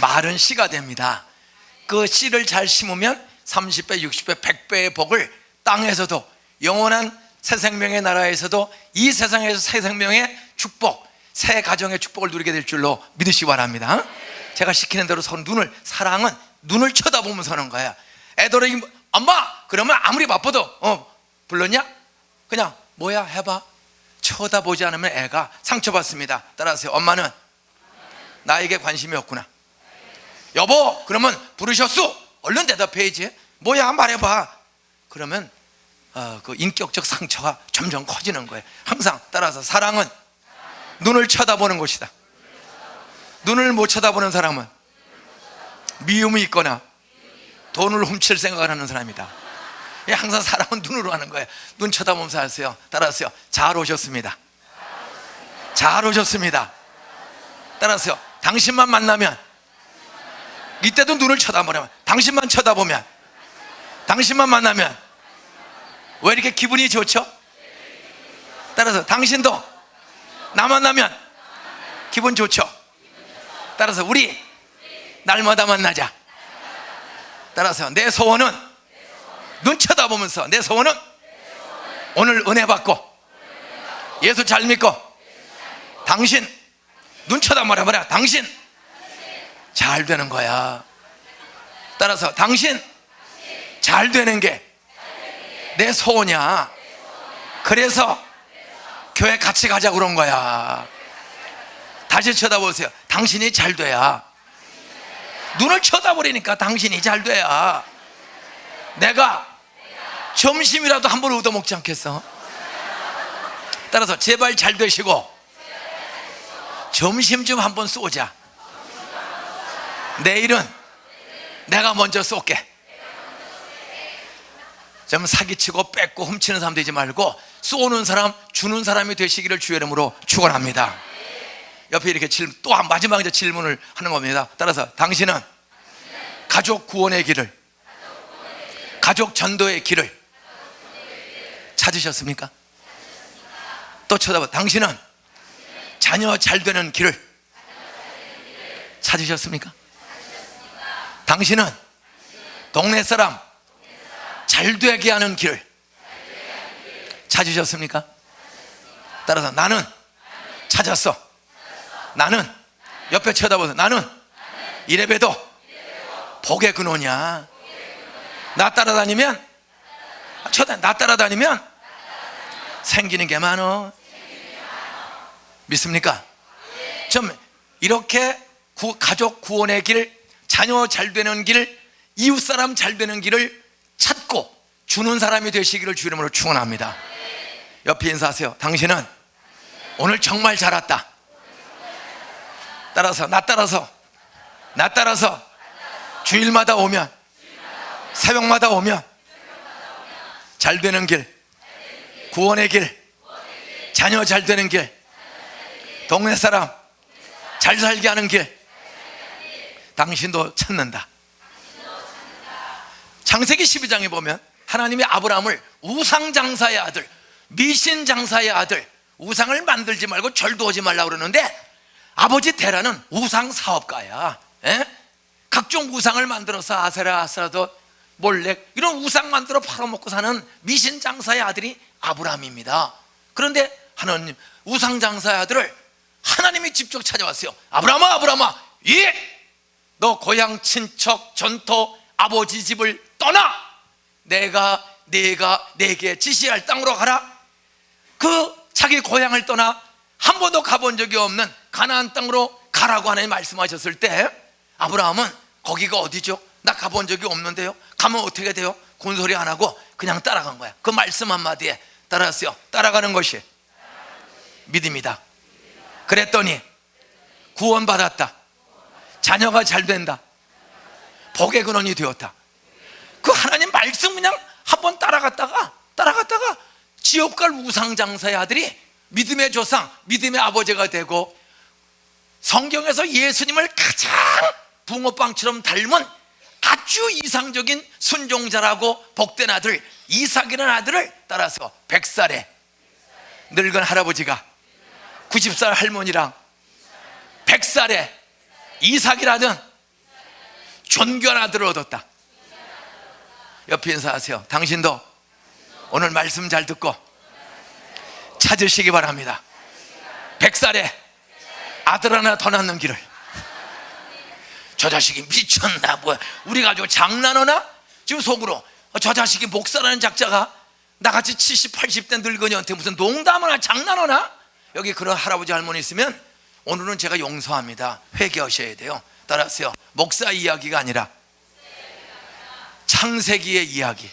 마른 씨가 됩니다. 그 씨를 잘 심으면 30배, 60배, 100배의 복을 땅에서도, 영원한 새 생명의 나라에서도 이 세상에서 새 생명의 축복, 새 가정의 축복을 누리게 될 줄로 믿으시기 바랍니다. 제가 시키는 대로 사랑은 눈을 쳐다보면서 하는 거야. 애들이 엄마 그러면 아무리 바빠도 불렀냐? 그냥 뭐야 해봐. 쳐다보지 않으면 애가 상처받습니다. 따라하세요. 엄마는 나에게 관심이 없구나. 여보 그러면 부르셨소? 얼른 대답해야지. 뭐야 말해봐. 그러면 그 인격적 상처가 점점 커지는 거예요. 항상 따라서 사랑은 눈을 쳐다보는 것이다. 눈을 못 쳐다보는 사람은 미움이 있거나 돈을 훔칠 생각을 하는 사람이다. 항상 사랑은 눈으로 하는 거예요. 눈 쳐다보면서 하세요. 따라하세요. 잘 오셨습니다. 잘 오셨습니다. 따라하세요. 당신만 만나면, 이때도 눈을 쳐다보면, 당신만 쳐다보면, 당신만 만나면 왜 이렇게 기분이 좋죠? 따라서 당신도 나 만나면 기분 좋죠? 따라서 우리 날마다 만나자. 따라서 내 소원은 눈 쳐다보면서, 내 소원은 오늘 은혜 받고 예수 잘 믿고 당신 눈 쳐다보라. 당신 잘 되는 거야. 따라서 당신 잘 되는 게 내 소원이야. 그래서 교회 같이 가자고 그런 거야. 다시 쳐다보세요. 당신이 잘 돼야, 눈을 쳐다보니까 당신이 잘 돼야 내가 점심이라도 한 번 얻어먹지 않겠어? 따라서 제발 잘 되시고 점심 좀 한 번 쏘자. 내일은 내가 먼저 쏠게. 좀 사기치고 뺏고 훔치는 사람 되지 말고 쏘는 사람, 주는 사람이 되시기를 주의 이름으로 축원합니다. 옆에 이렇게 또 마지막에 질문을 하는 겁니다. 따라서 당신은 가족 구원의 길을, 가족 전도의 길을 찾으셨습니까? 또 쳐다봐. 당신은 자녀 잘 되는 길을 찾으셨습니까? 당신은 동네 사람 잘 되게 하는 길을 찾으셨습니까? 따라서 나는 찾았어. 나는 옆에 쳐다보세요. 나는 이래봬도 복의 근원이야. 나 따라다니면 생기는 게 많어. 믿습니까? 좀 이렇게 가족 구원의 길, 자녀 잘 되는 길, 이웃사람 잘 되는 길을 찾고 주는 사람이 되시기를 주 이름으로 축원합니다. 옆에 인사하세요. 당신은 오늘 정말 잘 왔다. 따라서 나 따라서 주일마다 오면, 새벽마다 오면 잘 되는 길, 구원의 길, 자녀 잘 되는 길, 동네 사람 잘 살게 하는 길 당신도 찾는다. 창세기 12장에 보면 하나님이 아브라함을 우상장사의 아들, 미신장사의 아들, 우상을 만들지 말고 절도 하지 말라고 그러는데 아버지 테라는 우상사업가야. 각종 우상을 만들어서 아세라, 아스라도, 몰렉 이런 우상 만들어 팔아먹고 사는 미신장사의 아들이 아브라함입니다. 그런데 하나님 우상장사의 아들을 하나님이 직접 찾아왔어요. 아브라함아, 너 고향, 친척, 전토, 아버지 집을 떠나 내가 내게 지시할 땅으로 가라. 그 자기 고향을 떠나 한 번도 가본 적이 없는 가나안 땅으로 가라고 하나님 말씀하셨을 때 아브라함은 거기가 어디죠? 나 가본 적이 없는데요. 가면 어떻게 돼요? 군소리 안 하고 그냥 따라간 거야. 그 말씀 한마디에 따라갔어요. 따라가는 것이 믿음이다. 그랬더니 구원받았다. 자녀가 잘 된다. 복의 근원이 되었다. 그 하나님 말씀 그냥 한번 따라갔다가 지옥 갈 우상장사의 아들이 믿음의 조상, 믿음의 아버지가 되고 성경에서 예수님을 가장 붕어빵처럼 닮은 아주 이상적인 순종자라고 복된 아들 이삭이라는 아들을 따라서 100살에 늙은 할아버지가 90살 할머니랑 100살에 이삭이라는 존귀한 아들을 얻었다. 옆에 인사하세요. 당신도 오늘 말씀 잘 듣고 찾으시기 바랍니다. 100살에 아들 하나 더 낳는 길을. 저 자식이 미쳤나 뭐야, 우리 가지고 장난하나? 지금 속으로 저 자식이 목사라는 작자가 나같이 70, 80대 늙은이한테 무슨 농담하나 장난하나? 여기 그런 할아버지 할머니 있으면 오늘은 제가 용서합니다. 회개하셔야 돼요. 따라하세요. 목사 이야기가 아니라 창세기의 이야기,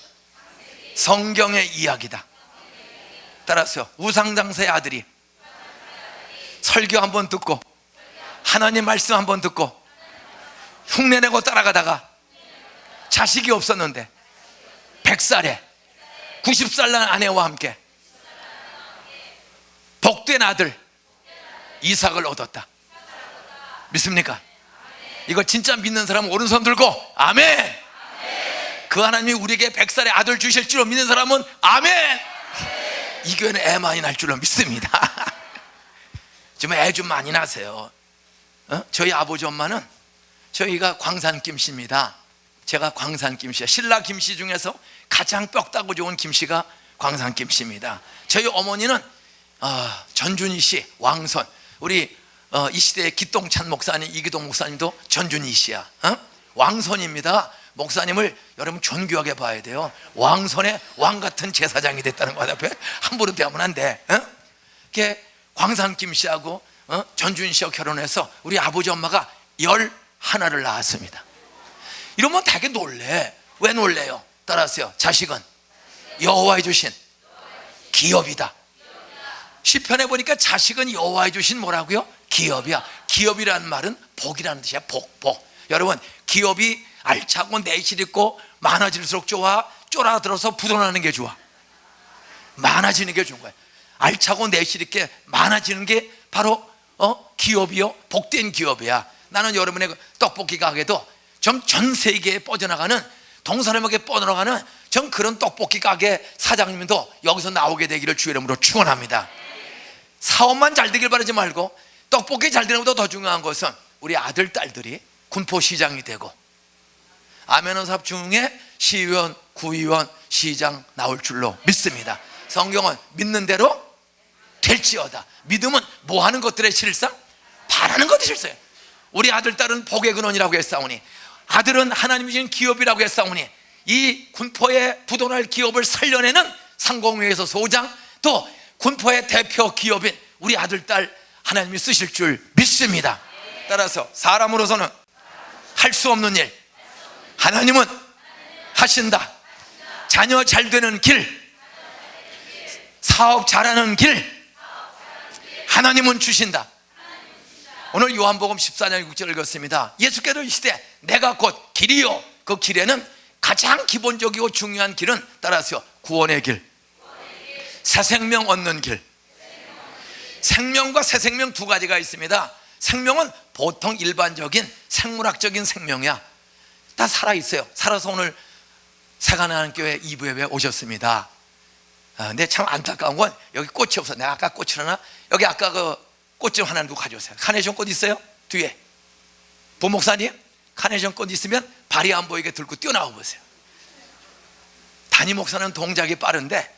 성경의 이야기다. 따라하세요. 우상장사의 아들이 설교 한번 듣고 하나님 말씀 한번 듣고 흉내내고 따라가다가 자식이 없었는데 100살에 90살 난 아내와 함께 복된 아들 이삭을 얻었다. 믿습니까? 이거 진짜 믿는 사람은 오른손 들고 아멘. 그 하나님이 우리에게 100살의 아들 주실 줄로 믿는 사람은 아멘. 이 교회는 애 많이 날 줄로 믿습니다. 좀 애 좀 많이 나세요. 저희 아버지 엄마는 저희가 광산 김씨입니다. 제가 광산 김씨야. 신라 김씨 중에서 가장 뼈다고 좋은 김씨가 광산 김씨입니다. 저희 어머니는 전준희 씨, 왕손. 우리 이 시대의 기똥찬 목사님, 이기동 목사님도 전준희 씨야. 왕손입니다. 목사님을 여러분 존귀하게 봐야 돼요. 왕손의 왕같은 제사장이 됐다는 것 앞에 함부로 대하면 안 돼. 이렇게 광산 김씨하고 전준희 씨하고 결혼해서 우리 아버지 엄마가 11을 낳았습니다. 이러면 되게 놀래. 왜 놀래요? 따라하세요. 자식은 여호와의 주신 기업이다. 시편에 보니까 자식은 여호와의 주신 뭐라고요? 기업이야. 기업이라는 말은 복이라는 뜻이야. 복. 여러분, 기업이 알차고 내실 있고 많아질수록 좋아? 쫄아들어서 부도나는 게 좋아? 많아지는 게 좋은 거야. 알차고 내실 있게 많아지는 게 바로 기업이요, 복된 기업이야. 나는 여러분의 그 떡볶이 가게도 좀 전 세계에 뻗어나가는, 동서남북에 뻗어나가는 전 그런 떡볶이 가게 사장님도 여기서 나오게 되기를 주의 이름으로 축원합니다. 사업만 잘 되길 바라지 말고 떡볶이 잘 되는 것보다 더 중요한 것은 우리 아들 딸들이 군포시장이 되고 아멘한 사업 중에 시의원, 구의원, 시장 나올 줄로 믿습니다. 성경은 믿는 대로 될지어다. 믿음은 뭐 하는 것들의 실상? 바라는 것들의 실상이에요. 우리 아들 딸은 복의 근원이라고 했사오니, 아들은 하나님이 주신 기업이라고 했사오니, 이 군포의 부도날 기업을 살려내는 상공회에서 소장, 또 군포의 대표 기업인 우리 아들 딸 하나님이 쓰실 줄 믿습니다. 따라서 사람으로서는 할 수 없는 일 하나님은 하신다. 자녀 잘 되는 길, 사업 잘하는 길 하나님은 주신다. 오늘 요한복음 14장 6절을 읽었습니다. 예수께서 이시되 내가 곧 길이요, 그 길에는 가장 기본적이고 중요한 길은 따라서 구원의 길, 새 생명 얻는 길. 생명과 새 생명 두 가지가 있습니다. 생명은 보통 일반적인 생물학적인 생명이야. 다 살아있어요. 살아서 오늘 세간하나님교회 2부에 오셨습니다. 근데 참 안타까운 건 여기 꽃이 없어. 내가 아까 꽃을 하나, 여기 아까 그 꽃 좀 하나 두고 가져오세요. 카네이션 꽃 있어요? 뒤에 부목사님, 카네이션 꽃 있으면 발이 안 보이게 들고 뛰어나와 보세요. 담임 목사는 동작이 빠른데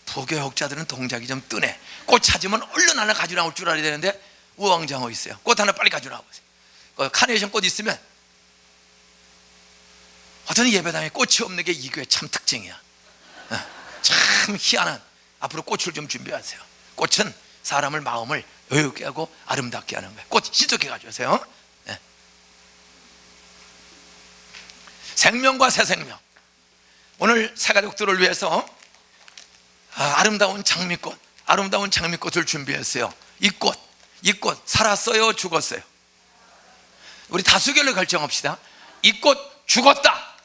부교역자들은 동작이 좀 뜨네. 꽃 찾으면 얼른 하나 가져 나올 줄 알아야 되는데 우왕좌왕 있어요. 꽃 하나 빨리 가져 나와 보세요. 카네이션 꽃 있으면, 어떤 예배당에 꽃이 없는 게 이 교회 참 특징이야. 참 희한한. 앞으로 꽃을 좀 준비하세요. 꽃은 사람을 마음을 여유있게 하고 아름답게 하는 거예요. 꽃 신속히 가져오세요. 네. 생명과 새 생명. 오늘 새가족들을 위해서 아름다운 장미꽃, 아름다운 장미꽃을 준비했어요. 이 꽃 살았어요, 죽었어요? 우리 다수결로 결정합시다. 이 꽃 죽었다.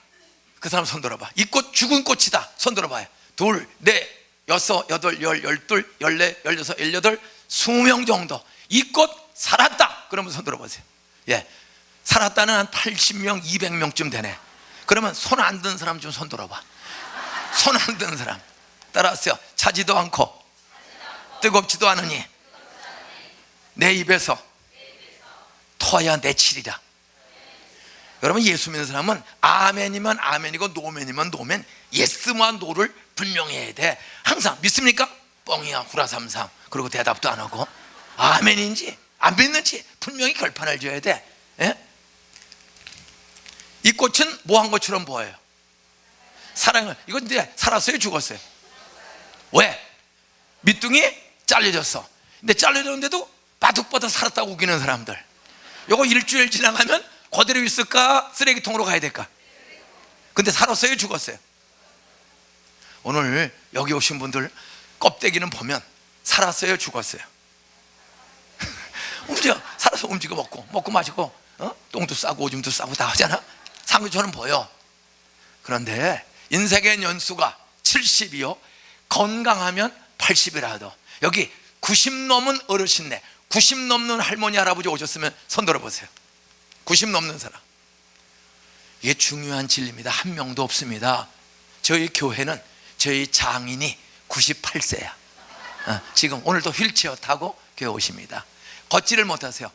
그 사람 손 들어봐. 이 꽃 죽은 꽃이다. 손 들어봐요. 둘, 넷, 여섯, 여덟, 열, 열둘, 열네, 열여섯, 열여덟, 20명 정도. 이 꽃 살았다. 그러면 손 들어보세요. 예, 살았다는 한 80명, 200명쯤 되네. 그러면 손 안 든 사람 좀 손 들어봐. 손 안 든 사람 따라하세요. 차지도 않고 뜨겁지도 않으니 내 입에서 토하야 내치리라. 여러분, 예수 믿는 사람은 아멘이면 아멘이고 노멘이면 노멘, 예스와 노를 분명히 해야 돼. 항상 믿습니까? 뻥이야, 구라삼삼. 그리고 대답도 안 하고 아멘인지 안 믿는지 분명히 결판을 줘야 돼. 예? 이 꽃은 뭐 한 것처럼 보여요? 사랑을. 이건 이제 살았어요, 죽었어요? 왜? 밑둥이 잘려졌어. 근데 잘려졌는데도 바둑바둑 살았다고 우기는 사람들, 요거 일주일 지나가면 그대로 있을까? 쓰레기통으로 가야 될까? 근데 살았어요, 죽었어요? 오늘 여기 오신 분들 껍데기는 보면 살았어요, 죽었어요? 움직여. 살아서 움직여. 먹고 마시고, 똥도 싸고 오줌도 싸고 다 하잖아. 상처는 보여. 그런데 인생의 연수가 70이요 건강하면 80이라도, 여기 90 넘은 어르신네, 90 넘는 할머니 할아버지 오셨으면 손 들어보세요. 90 넘는 사람. 이게 중요한 진리입니다. 한 명도 없습니다. 저희 교회는 저희 장인이 98세야 지금 오늘도 휠체어 타고 교회 오십니다. 걷지를 못하세요.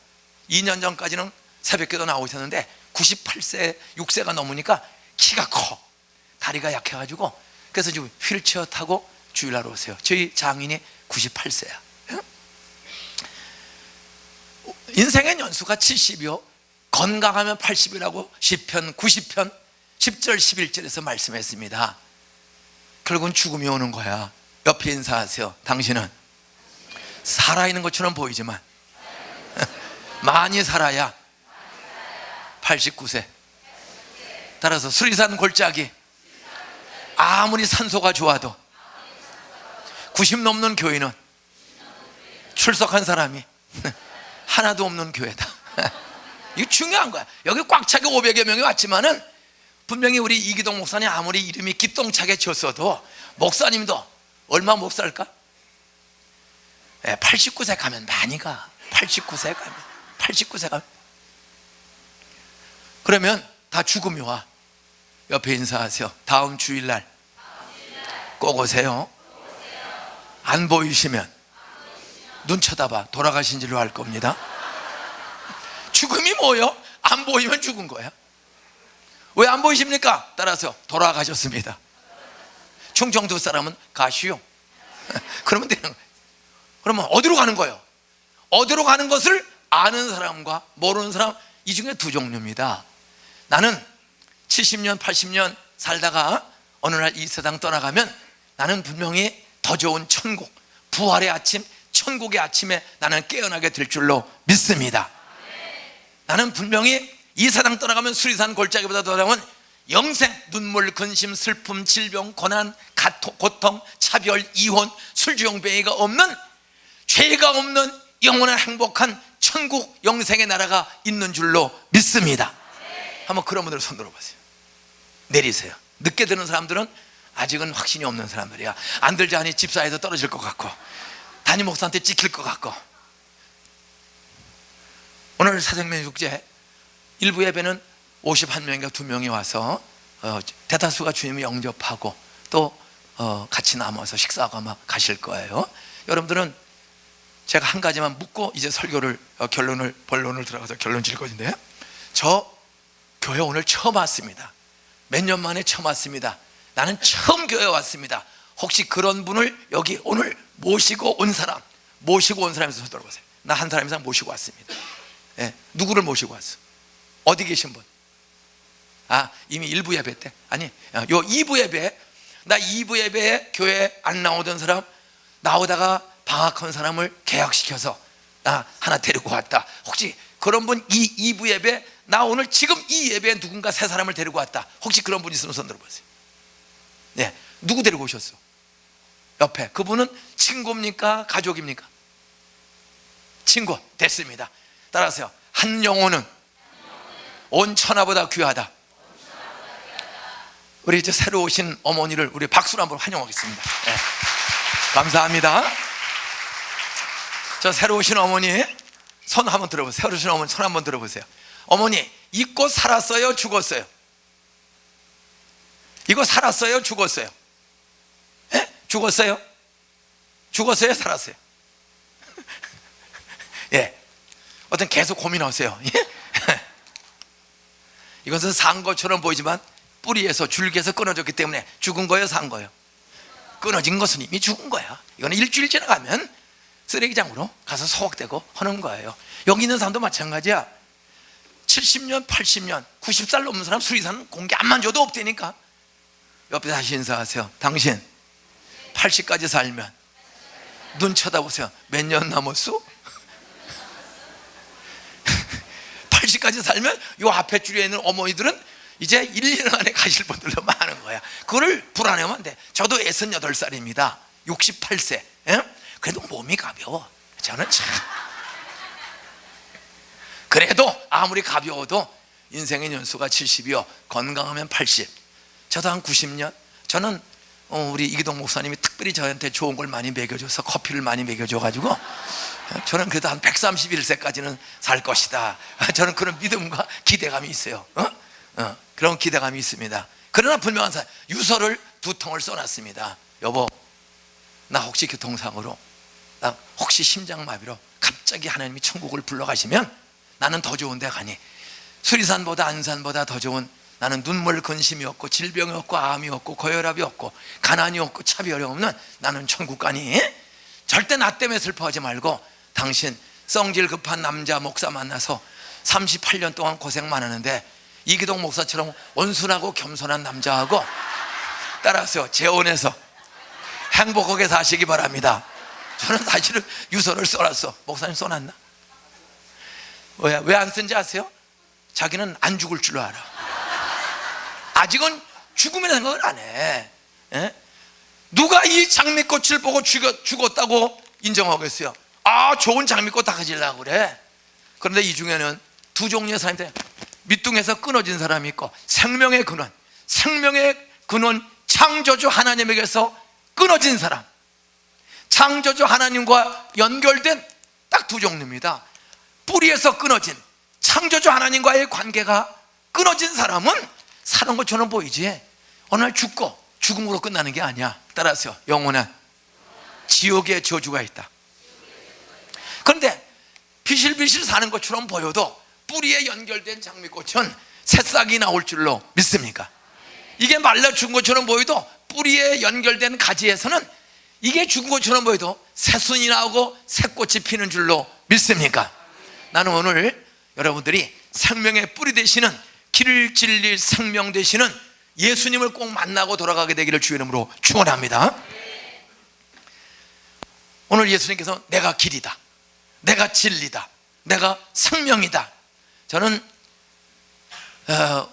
2년 전까지는 새벽기도 나오셨는데 98세 6세가 넘으니까 키가 커, 다리가 약해가지고, 그래서 지금 휠체어 타고 주일날 오세요. 저희 장인이 98세야 인생의 연수가 70이요 건강하면 80이라고 시편 90편 10절 11절에서 말씀했습니다. 결국은 죽음이 오는 거야. 옆에 인사하세요. 당신은 살아있는 것처럼 보이지만 많이 살아야 89세. 따라서 수리산 골짜기 아무리 산소가 좋아도 90 넘는 교인은 출석한 사람이 하나도 없는 교회다. 이거 중요한 거야. 여기 꽉 차게 500여 명이 왔지만은 분명히 우리 이기동 목사님 아무리 이름이 기똥차게 졌어도 목사님도 얼마 못 살까? 89세 가면 많이 가. 89세 가면 그러면 다 죽음이 와. 옆에 인사하세요. 다음 주일날 꼭 오세요. 안 보이시면 눈 쳐다봐. 돌아가신 줄로 알 겁니다. 죽음이 뭐요? 안 보이면 죽은 거야. 왜 안 보이십니까? 따라서 돌아가셨습니다. 충청도 사람은 가시오. 그러면 되는 거예요. 그러면 어디로 가는 거예요? 어디로 가는 것을 아는 사람과 모르는 사람, 이 중에 두 종류입니다. 나는 70년 80년 살다가 어느 날 이 세상 떠나가면 나는 분명히 더 좋은 천국, 부활의 아침, 천국의 아침에 나는 깨어나게 될 줄로 믿습니다. 나는 분명히 이 세상 떠나가면 수리산 골짜기보다 더 나은 영생, 눈물, 근심, 슬픔, 질병, 고난, 고통, 차별, 이혼, 술주정뱅이가 없는, 죄가 없는 영원한 행복한 천국 영생의 나라가 있는 줄로 믿습니다. 한번 그런 분들 손 들어보세요. 내리세요. 늦게 드는 사람들은 아직은 확신이 없는 사람들이야. 안 들자 하니 집사에서 떨어질 것 같고 담임 목사한테 찍힐 것 같고. 오늘 새생명 축제 일부 예배는 51명인가 2명이 와서 대다수가 주님을 영접하고 또 같이 남아서 식사하고 아마 가실 거예요. 여러분들은 제가 한 가지만 묻고 이제 설교를 본론을 들어가서 결론 질 것인데요, 저 교회 오늘 처음 왔습니다. 몇 년 만에 처음 왔습니다. 나는 처음 교회 왔습니다. 혹시 그런 분을 여기 오늘 모시고 온 사람에서 손 들어보세요. 나 한 사람 이상 모시고 왔습니다. 누구를 모시고 왔어? 어디 계신 분? 이미 1부 예배 때? 아니, 요 2부 예배. 나 2부 예배에 교회 안 나오던 사람, 나오다가 방학한 사람을 계약시켜서 나 하나 데리고 왔다. 혹시 그런 분, 이 2부 예배, 나 오늘 지금 이 예배에 누군가 새 사람을 데리고 왔다. 혹시 그런 분 있으면 손 들어보세요. 누구 데리고 오셨어? 옆에. 그분은 친구입니까? 가족입니까? 친구. 됐습니다. 따라서요. 한 영혼은 온 천하보다 귀하다. 우리 이제 새로 오신 어머니를 우리 박수로 한번 환영하겠습니다. 감사합니다. 저 새로 오신 어머니 손 한번 들어보세요. 새로 오신 어머니 손 한번 들어보세요. 어머니, 이 꽃 살았어요? 죽었어요? 이거 살았어요? 죽었어요? 죽었어요? 죽었어요? 살았어요? 어떤 계속 고민하세요. 이것은 산 것처럼 보이지만 뿌리에서 줄기에서 끊어졌기 때문에 죽은 거예요, 산 거예요? 끊어진 것은 이미 죽은 거야. 이거는 일주일 지나가면 쓰레기장으로 가서 소각되고 하는 거예요. 여기 있는 사람도 마찬가지야. 70년, 80년, 90살 넘는 사람 수리사는 공기 안만 줘도 없다니까. 옆에 다시 인사하세요. 당신 80까지 살면 눈 쳐다보세요. 몇 년 남았어? 80까지 살면 이 앞에 줄에 있는 어머니들은 이제 1, 2년 안에 가실 분들도 많은 거야. 그거를 불안해하면 안 돼. 저도 68살입니다 68세. 예? 그래도 몸이 가벼워. 저는 참, 그래도 아무리 가벼워도 인생의 연수가 70이요 건강하면 80. 저도 한 90년. 저는 우리 이기동 목사님이 특별히 저한테 좋은 걸 많이 먹여줘서 커피를 많이 먹여줘가지고 저는 그래도 한 131세까지는 살 것이다. 저는 그런 믿음과 기대감이 있어요. 그런 기대감이 있습니다. 그러나 분명한 사실, 유서를 2통을 써놨습니다. 여보, 나 혹시 교통사고로, 나 혹시 심장마비로 갑자기 하나님이 천국을 불러가시면 나는 더 좋은 데 가니, 수리산보다 안산보다 더 좋은, 나는 눈물 근심이 없고 질병이 없고 암이 없고 고혈압이 없고 가난이 없고 차별이 없는 나는 천국 가니, 절대 나 때문에 슬퍼하지 말고 당신 성질 급한 남자 목사 만나서 38년 동안 고생 많았는데 이기동 목사처럼 온순하고 겸손한 남자하고 따라서 재혼해서 행복하게 사시기 바랍니다. 저는 사실은 유서를 써놨어. 목사님 써놨나? 왜 안 쓴지 아세요? 자기는 안 죽을 줄 알아. 아직은 죽음이라는 생각을 안 해. 예? 누가 이 장미꽃을 보고 죽었다고 인정하겠어요? 아, 좋은 장미꽃 다 가지려고 그래. 그런데 이 중에는 두 종류의 사람인데, 밑둥에서 끊어진 사람이 있고 생명의 근원, 창조주 하나님에게서 끊어진 사람, 창조주 하나님과 연결된 딱 두 종류입니다. 뿌리에서 끊어진, 창조주 하나님과의 관계가 끊어진 사람은 사는 것처럼 보이지 어느 날 죽고 죽음으로 끝나는 게 아니야. 따라서 영원한 지옥의 저주가 있다. 그런데 비실비실 사는 것처럼 보여도 뿌리에 연결된 장미꽃은 새싹이 나올 줄로 믿습니까? 이게 말라 죽은 것처럼 보여도 뿌리에 연결된 가지에서는 이게 죽은 것처럼 보여도 새순이 나오고 새꽃이 피는 줄로 믿습니까? 나는 오늘 여러분들이 생명의 뿌리 되시는, 길을 진리 생명 되시는 예수님을 꼭 만나고 돌아가게 되기를 주의 이름으로 축원합니다. 오늘 예수님께서 내가 길이다, 내가 진리다, 내가 생명이다. 저는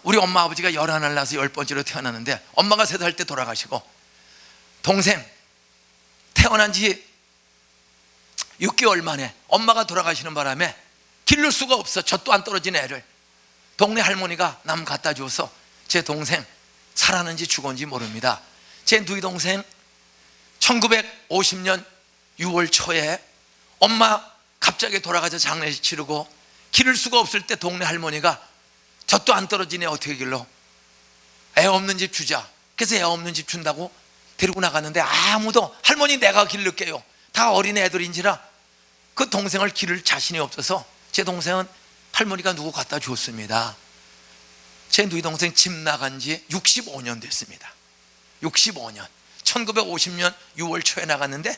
우리 엄마 아버지가 11을 낳아서 10번째로 태어났는데 엄마가 3살 때 돌아가시고 동생 태어난 지 6개월 만에 엄마가 돌아가시는 바람에 기를 수가 없어. 젖도 안 떨어진 애를 동네 할머니가 남 갖다 줘서 제 동생 살았는지 죽었는지 모릅니다. 제 누이 동생 1950년 6월 초에 엄마 갑자기 돌아가서 장례식 치르고 기를 수가 없을 때 동네 할머니가 젖도 안 떨어지네 어떻게 길러, 애 없는 집 주자. 그래서 애 없는 집 준다고 데리고 나갔는데 아무도, 할머니 내가 기를게요, 다 어린 애들인지라 그 동생을 기를 자신이 없어서 제 동생은 할머니가 누구 갖다 줬습니다. 제 누이 동생 집 나간 지 65년 됐습니다. 65년 1950년 6월 초에 나갔는데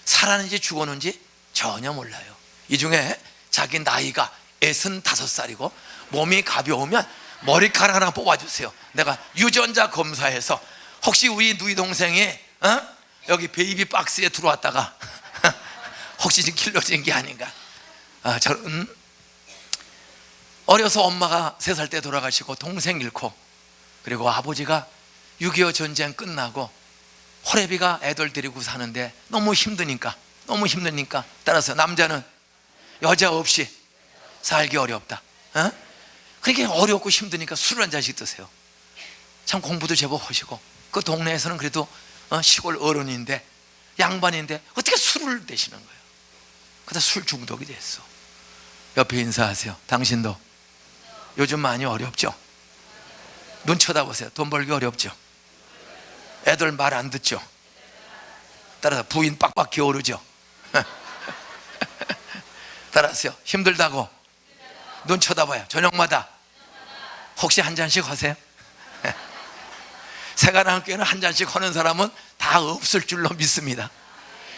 살았는지 죽었는지 전혀 몰라요. 이 중에 자기 나이가 65살이고 몸이 가벼우면 머리카락 하나 뽑아주세요. 내가 유전자 검사해서 혹시 우리 누이 동생이 여기 베이비 박스에 들어왔다가 혹시 지금 길러진 게 아닌가. 저는 어려서 엄마가 3살 때 돌아가시고 동생 잃고, 그리고 아버지가 6.25 전쟁 끝나고 호래비가 애들 데리고 사는데 너무 힘드니까 따라서 남자는 여자 없이 살기 어렵다. 그렇게 어렵고 힘드니까 술을 한 잔씩 드세요. 참 공부도 제법 하시고 그 동네에서는 그래도 시골 어른인데 양반인데 어떻게 술을 드시는 거예요. 그러다 술 중독이 됐어. 옆에 인사하세요. 당신도 요즘 많이 어렵죠? 눈 쳐다보세요. 돈 벌기 어렵죠? 애들 말 안 듣죠? 따라서 부인 빡빡 기어오르죠? 따라서요. 힘들다고 눈 쳐다봐요. 저녁마다 혹시 한 잔씩 하세요? 새가랑교회는 한 잔씩 하는 사람은 다 없을 줄로 믿습니다.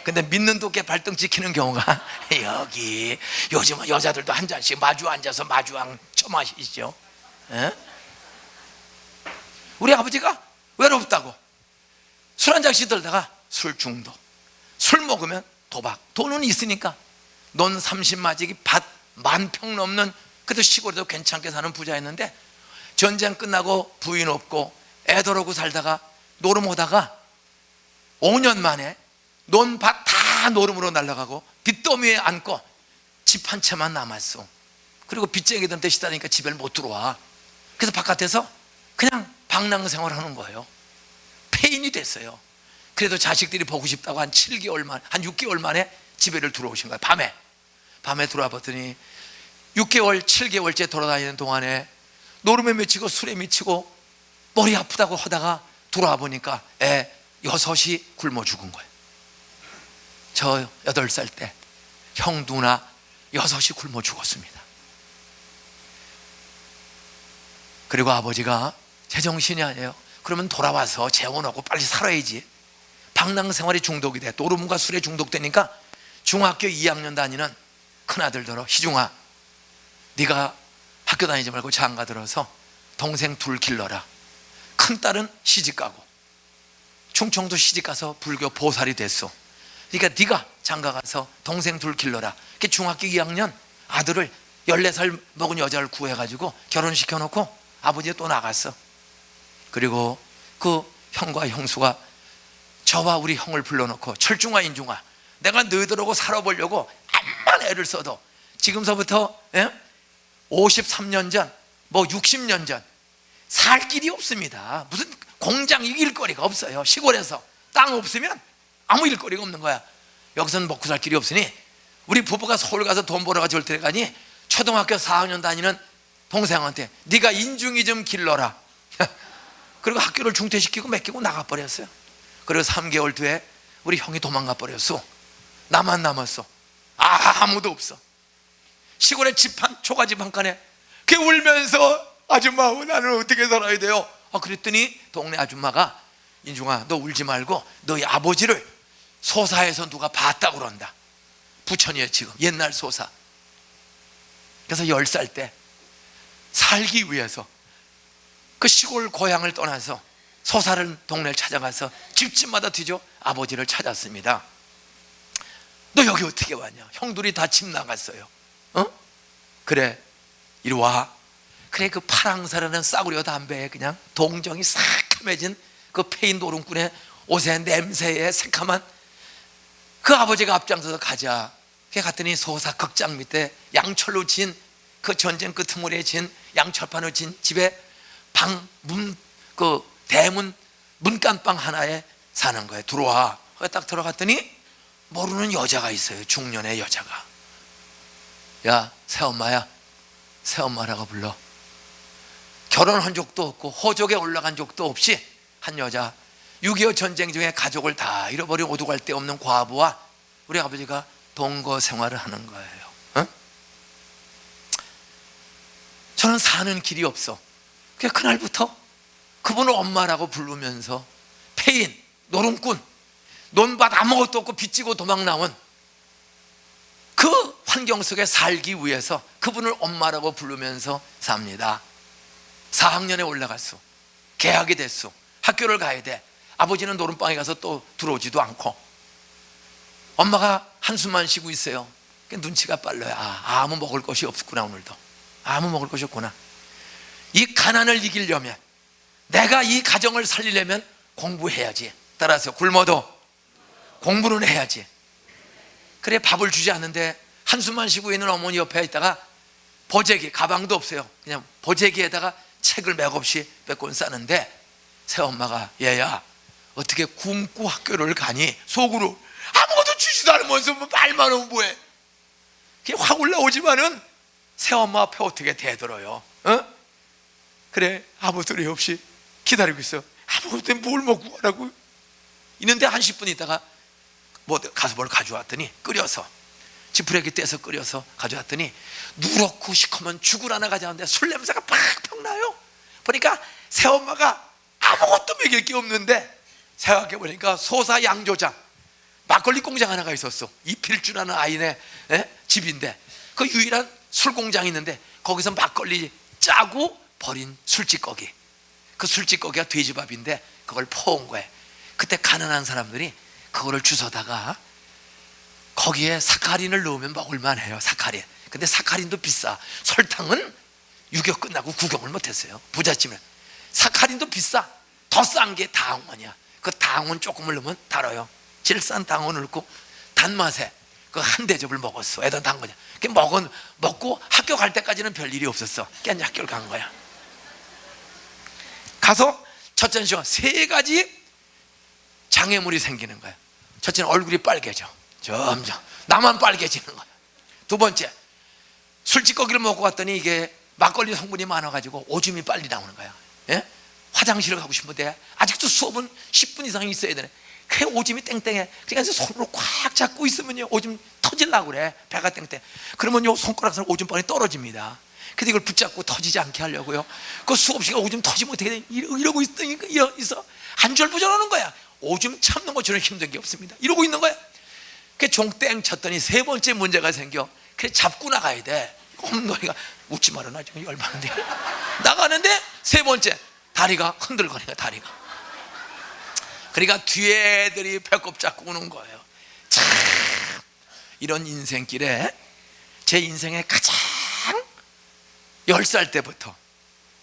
근데 믿는 도끼 발등 찍히는 경우가 여기 요즘은 여자들도 한 잔씩 마주 앉아서 마주왕 처마시죠. 우리 아버지가 외롭다고 술 한 잔씩 들다가 술 중독, 술 먹으면 도박, 돈은 있으니까 논 30마지기 밭 10,000평 넘는, 그래도 시골에도 괜찮게 사는 부자였는데 전쟁 끝나고 부인 없고 애들 오고 살다가 노름하다가 5년 만에 논밭 다 노름으로 날아가고 빚더미에 앉고 집 한 채만 남았어. 그리고 빚쟁이들한테 시다니까 집에 못 들어와. 그래서 바깥에서 그냥 방랑생활 하는 거예요. 폐인이 됐어요. 그래도 자식들이 보고 싶다고 한 7개월 만, 한 6개월 만에 집에를 들어오신 거예요. 밤에 들어와 봤더니 6개월 7개월째 돌아다니는 동안에 노름에 미치고 술에 미치고 머리 아프다고 하다가 돌아와 보니까 애 6이 굶어 죽은 거예요. 저 8살 때 형 누나 6이 굶어 죽었습니다. 그리고 아버지가 제정신이 아니에요. 그러면 돌아와서 재혼하고 빨리 살아야지. 방랑생활이 중독이 돼. 노름과 술에 중독되니까 중학교 2학년 다니는 큰아들더러 희중아, 네가 학교 다니지 말고 장가 들어서 동생 둘 길러라. 큰딸은 시집가고 충청도 시집가서 불교 보살이 됐어. 그러니까 네가 장가 가서 동생 둘 길러라. 중학교 2학년 아들을 14살 먹은 여자를 구해가지고 결혼시켜놓고 아버지가 또 나갔어. 그리고 그 형과 형수가 저와 우리 형을 불러놓고 철중아 인중아, 내가 너희들하고 살아보려고 암만 애를 써도 지금서부터 53년 전, 뭐 60년 전 살 길이 없습니다. 무슨 공장 일거리가 없어요. 시골에서 땅 없으면 아무 일거리가 없는 거야. 여기서는 먹고 살 길이 없으니 우리 부부가 서울 가서 돈 벌어가 줄 테니까 초등학교 4학년 다니는 동생한테 네가 인중이 좀 길러라. 그리고 학교를 중퇴시키고 맡기고 나가버렸어요. 그리고 3개월 뒤에 우리 형이 도망가 버렸어. 나만 남았어. 아무도 없어. 시골의 집한 초가집 한 칸에 걔 울면서 아줌마 나는 어떻게 살아야 돼요? 그랬더니 동네 아줌마가 인중아 너 울지 말고 너희 아버지를 소사에서 누가 봤다고 그런다. 부천이에요 지금. 옛날 소사. 그래서 10살 때 살기 위해서 그 시골 고향을 떠나서 소사를 동네를 찾아가서 집집마다 뒤져 아버지를 찾았습니다. 너 여기 어떻게 왔냐? 형들이 다 집 나갔어요. 그래 이리 와. 그래 그 파랑사라는 싸구려 담배에 그냥 동정이 새카매진 그 페인 노름꾼의 옷의 냄새에 새카만 그 아버지가 앞장서서 가자. 그래 갔더니 소사 극장 밑에 양철로 진 그 전쟁 끄트머리에 진 양철판으로 진 집에 그 대문 문간방 하나에 사는 거예요. 들어와. 거기 딱 들어갔더니 모르는 여자가 있어요. 중년의 여자가. 야 새엄마야, 새엄마라고 불러. 결혼한 적도 없고 호적에 올라간 적도 없이 한 여자, 6.25 전쟁 중에 가족을 다 잃어버린 오두갈 데 없는 과부와 우리 아버지가 동거 생활을 하는 거예요. 저는 사는 길이 없어. 그날부터 그분을 엄마라고 부르면서 폐인, 노름꾼, 논밭 아무것도 없고 빚지고 도망 나온 그 환경 속에 살기 위해서 그분을 엄마라고 부르면서 삽니다. 4학년에 올라갔어. 개학이 됐어. 학교를 가야 돼. 아버지는 노름방에 가서 또 들어오지도 않고 엄마가 한숨만 쉬고 있어요. 눈치가 빨라요. 아무 먹을 것이 없구나. 오늘도 아무 먹을 것이 없구나. 이 가난을 이기려면, 내가 이 가정을 살리려면 공부해야지. 따라서 굶어도 공부는 해야지. 그래 밥을 주지 않는데 한숨만 쉬고 있는 어머니 옆에 있다가 보재기, 가방도 없어요. 그냥 보재기에다가 책을 맥없이 몇 권 싸는데 새엄마가 얘야 어떻게 굶고 학교를 가니? 속으로 아무것도 주지도 않으면서 말만 하면 뭐해? 그게 확 올라오지만은 새엄마 앞에 어떻게 대들어요? 그래 아무 소리 없이 기다리고 있어. 아무것도 뭘 먹고 가라고. 있는데 한 10분 있다가 뭐 가서 뭘 가져왔더니 끓여서 지푸레기 떼서 끓여서 가져왔더니 누렇고 시커먼 죽을 하나 가져왔는데 술 냄새가 팍팍 나요. 보니까 새엄마가 아무것도 먹일 게 없는데 생각해보니까 소사 양조장 막걸리 공장 하나가 있었어. 이 필주라는 아이네 집인데 그 유일한 술 공장이 있는데 거기서 막걸리 짜고 버린 술찌꺼기, 그 술찌꺼기가 돼지밥인데 그걸 퍼온 거예요. 그때 가난한 사람들이 그거를 주워다가 거기에 사카린을 넣으면 먹을만해요. 사카린. 근데 사카린도 비싸. 설탕은 유교 끝나고 구경을 못했어요. 부잣집은 사카린도 비싸. 더 싼 게 당원이야. 그 당원 조금을 넣으면 달아요. 제일 싼 당원을 넣고 단맛에 그 한 대접을 먹었어. 애들 단 거냐. 먹고 학교 갈 때까지는 별 일이 없었어. 괜히 학교를 간 거야. 가서 첫째 시간 세 가지 장애물이 생기는 거야. 첫째는 얼굴이 빨개져. 점점 나만 빨개지는 거야. 두 번째, 술찌꺼기를 먹고 갔더니 이게 막걸리 성분이 많아가지고 오줌이 빨리 나오는 거야. 예? 화장실을 가고 싶은데 아직도 수업은 10분 이상 있어야 되네. 그 오줌이 땡땡해. 그러니까 손으로 꽉 잡고 있으면요 오줌 터질라고 그래. 배가 땡땡. 그러면요 손가락으로 오줌방이 떨어집니다. 근데 이걸 붙잡고 터지지 않게 하려고요. 그 수업 시간 오줌 터지면 어떻게 돼? 이러고 있어. 안절부절하는 거야. 오줌 참는 것처럼 힘든 게 없습니다. 이러고 있는 거야. 그 종땡 쳤더니 세 번째 문제가 생겨. 그래 잡고 나가야 돼. 너희가 웃지 말아. 나 지금 열받는데. 나가는데 세 번째 다리가 흔들거리니까 다리가. 그러니까 뒤에 애들이 배꼽 잡고 오는 거예요. 참 이런 인생길에 제 인생의 가장 10살 때부터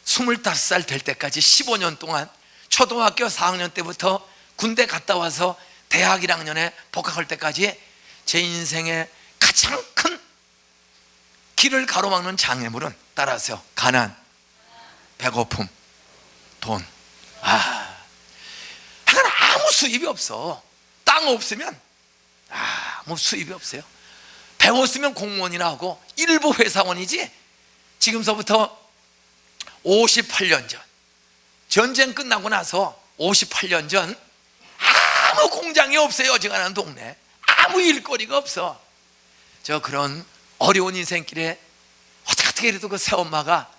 25살 될 때까지 15년 동안 초등학교 4학년 때부터 군대 갔다 와서 대학 1학년에 복학할 때까지 제 인생의 가장 큰 길을 가로막는 장애물은 따라서 가난, 배고픔, 돈. 아무 수입이 없어. 땅 없으면 아무 수입이 없어요. 배웠으면 공무원이나 하고 일부 회사원이지. 지금서부터 58년 전, 전쟁 끝나고 나서 58년 전 아무 공장이 없어요. 어지간한 동네 아무 일거리가 없어. 저 그런 어려운 인생길에 어떻게 해도 그 새엄마가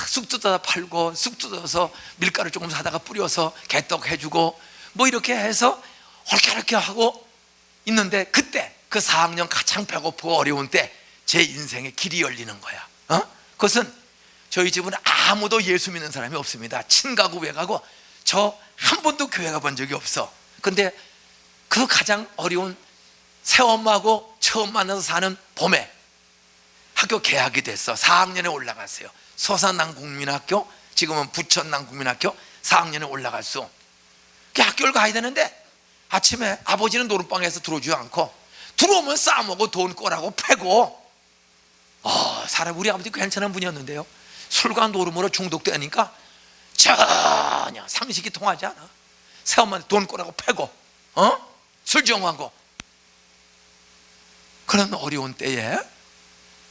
쑥 뜯어서 팔고 쑥 뜯어서 밀가루 조금 사다가 뿌려서 개떡 해주고 뭐 이렇게 해서 이렇게 하고 있는데 그때 그 4학년 가장 배고프고 어려운 때 제 인생의 길이 열리는 거야. 그것은 저희 집은 아무도 예수 믿는 사람이 없습니다. 친가고 외가고 저 한 번도 교회 가본 적이 없어. 근데 그 가장 어려운 새엄마하고 처음 만나서 사는 봄에 학교 개학이 됐어. 4학년에 올라갔어요. 서산남국민학교, 지금은 부천남국민학교 4학년에 올라갔어. 학교를 가야 되는데 아침에 아버지는 노름방에서 들어오지 않고 들어오면 싸먹고 돈 꺼라고 패고. 사람 우리 아버지 괜찮은 분이었는데요. 술과 노름으로 중독되니까 전혀 상식이 통하지 않아. 새엄마한테 돈 꺼라고 패고 술 정하고. 그런 어려운 때에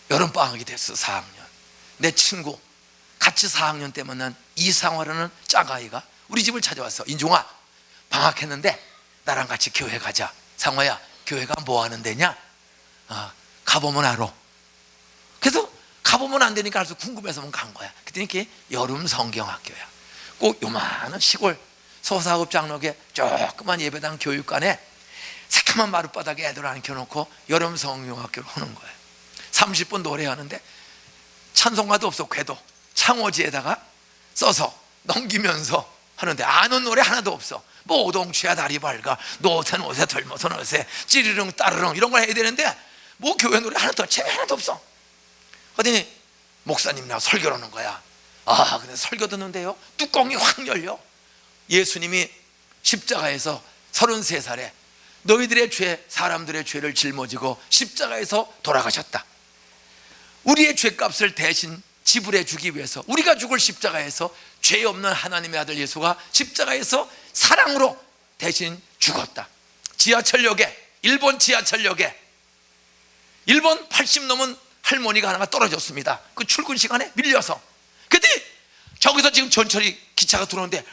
여름방학이 됐어. 4학년 내 친구 같이 4학년 때 만난 이상화라는 짝아이가 우리 집을 찾아왔어. 인종아 방학했는데 나랑 같이 교회 가자. 상화야 교회가 뭐 하는 데냐? 가보면 알아. 그래서 가보면 안 되니까 그래서 궁금해서 간 거야. 그랬더니 이게 여름 성경학교야. 꼭 요만한 시골 소사읍 장로계 조그만 예배당 교육관에 새까만 마룻바닥에 애들 앉혀놓고 여름 성경학교를 하는 거예요. 30분 노래하는데 찬송가도 없어. 궤도 창호지에다가 써서 넘기면서 하는데 아는 노래 하나도 없어. 뭐 오동치야 다리 밝아 노선 옷에 덜머선 옷에 찌르릉 따르릉 이런 걸 해야 되는데 뭐 교회 노래 하나도 없어. 그러더니 목사님이랑 설교를 하는 거야. 근데 설교 듣는데요 뚜껑이 확 열려. 예수님이 십자가에서 33살에 너희들의 죄, 사람들의 죄를 짊어지고 십자가에서 돌아가셨다. 우리의 죄값을 대신 지불해 주기 위해서 우리가 죽을 십자가에서 죄 없는 하나님의 아들 예수가 십자가에서 사랑으로 대신 죽었다. 지하철역에 일본 지하철역에 일본 80 넘은 할머니가 하나가 떨어졌습니다. 그 출근 시간에 밀려서. 근데 저기서 지금 전철이 기차가 들어오는데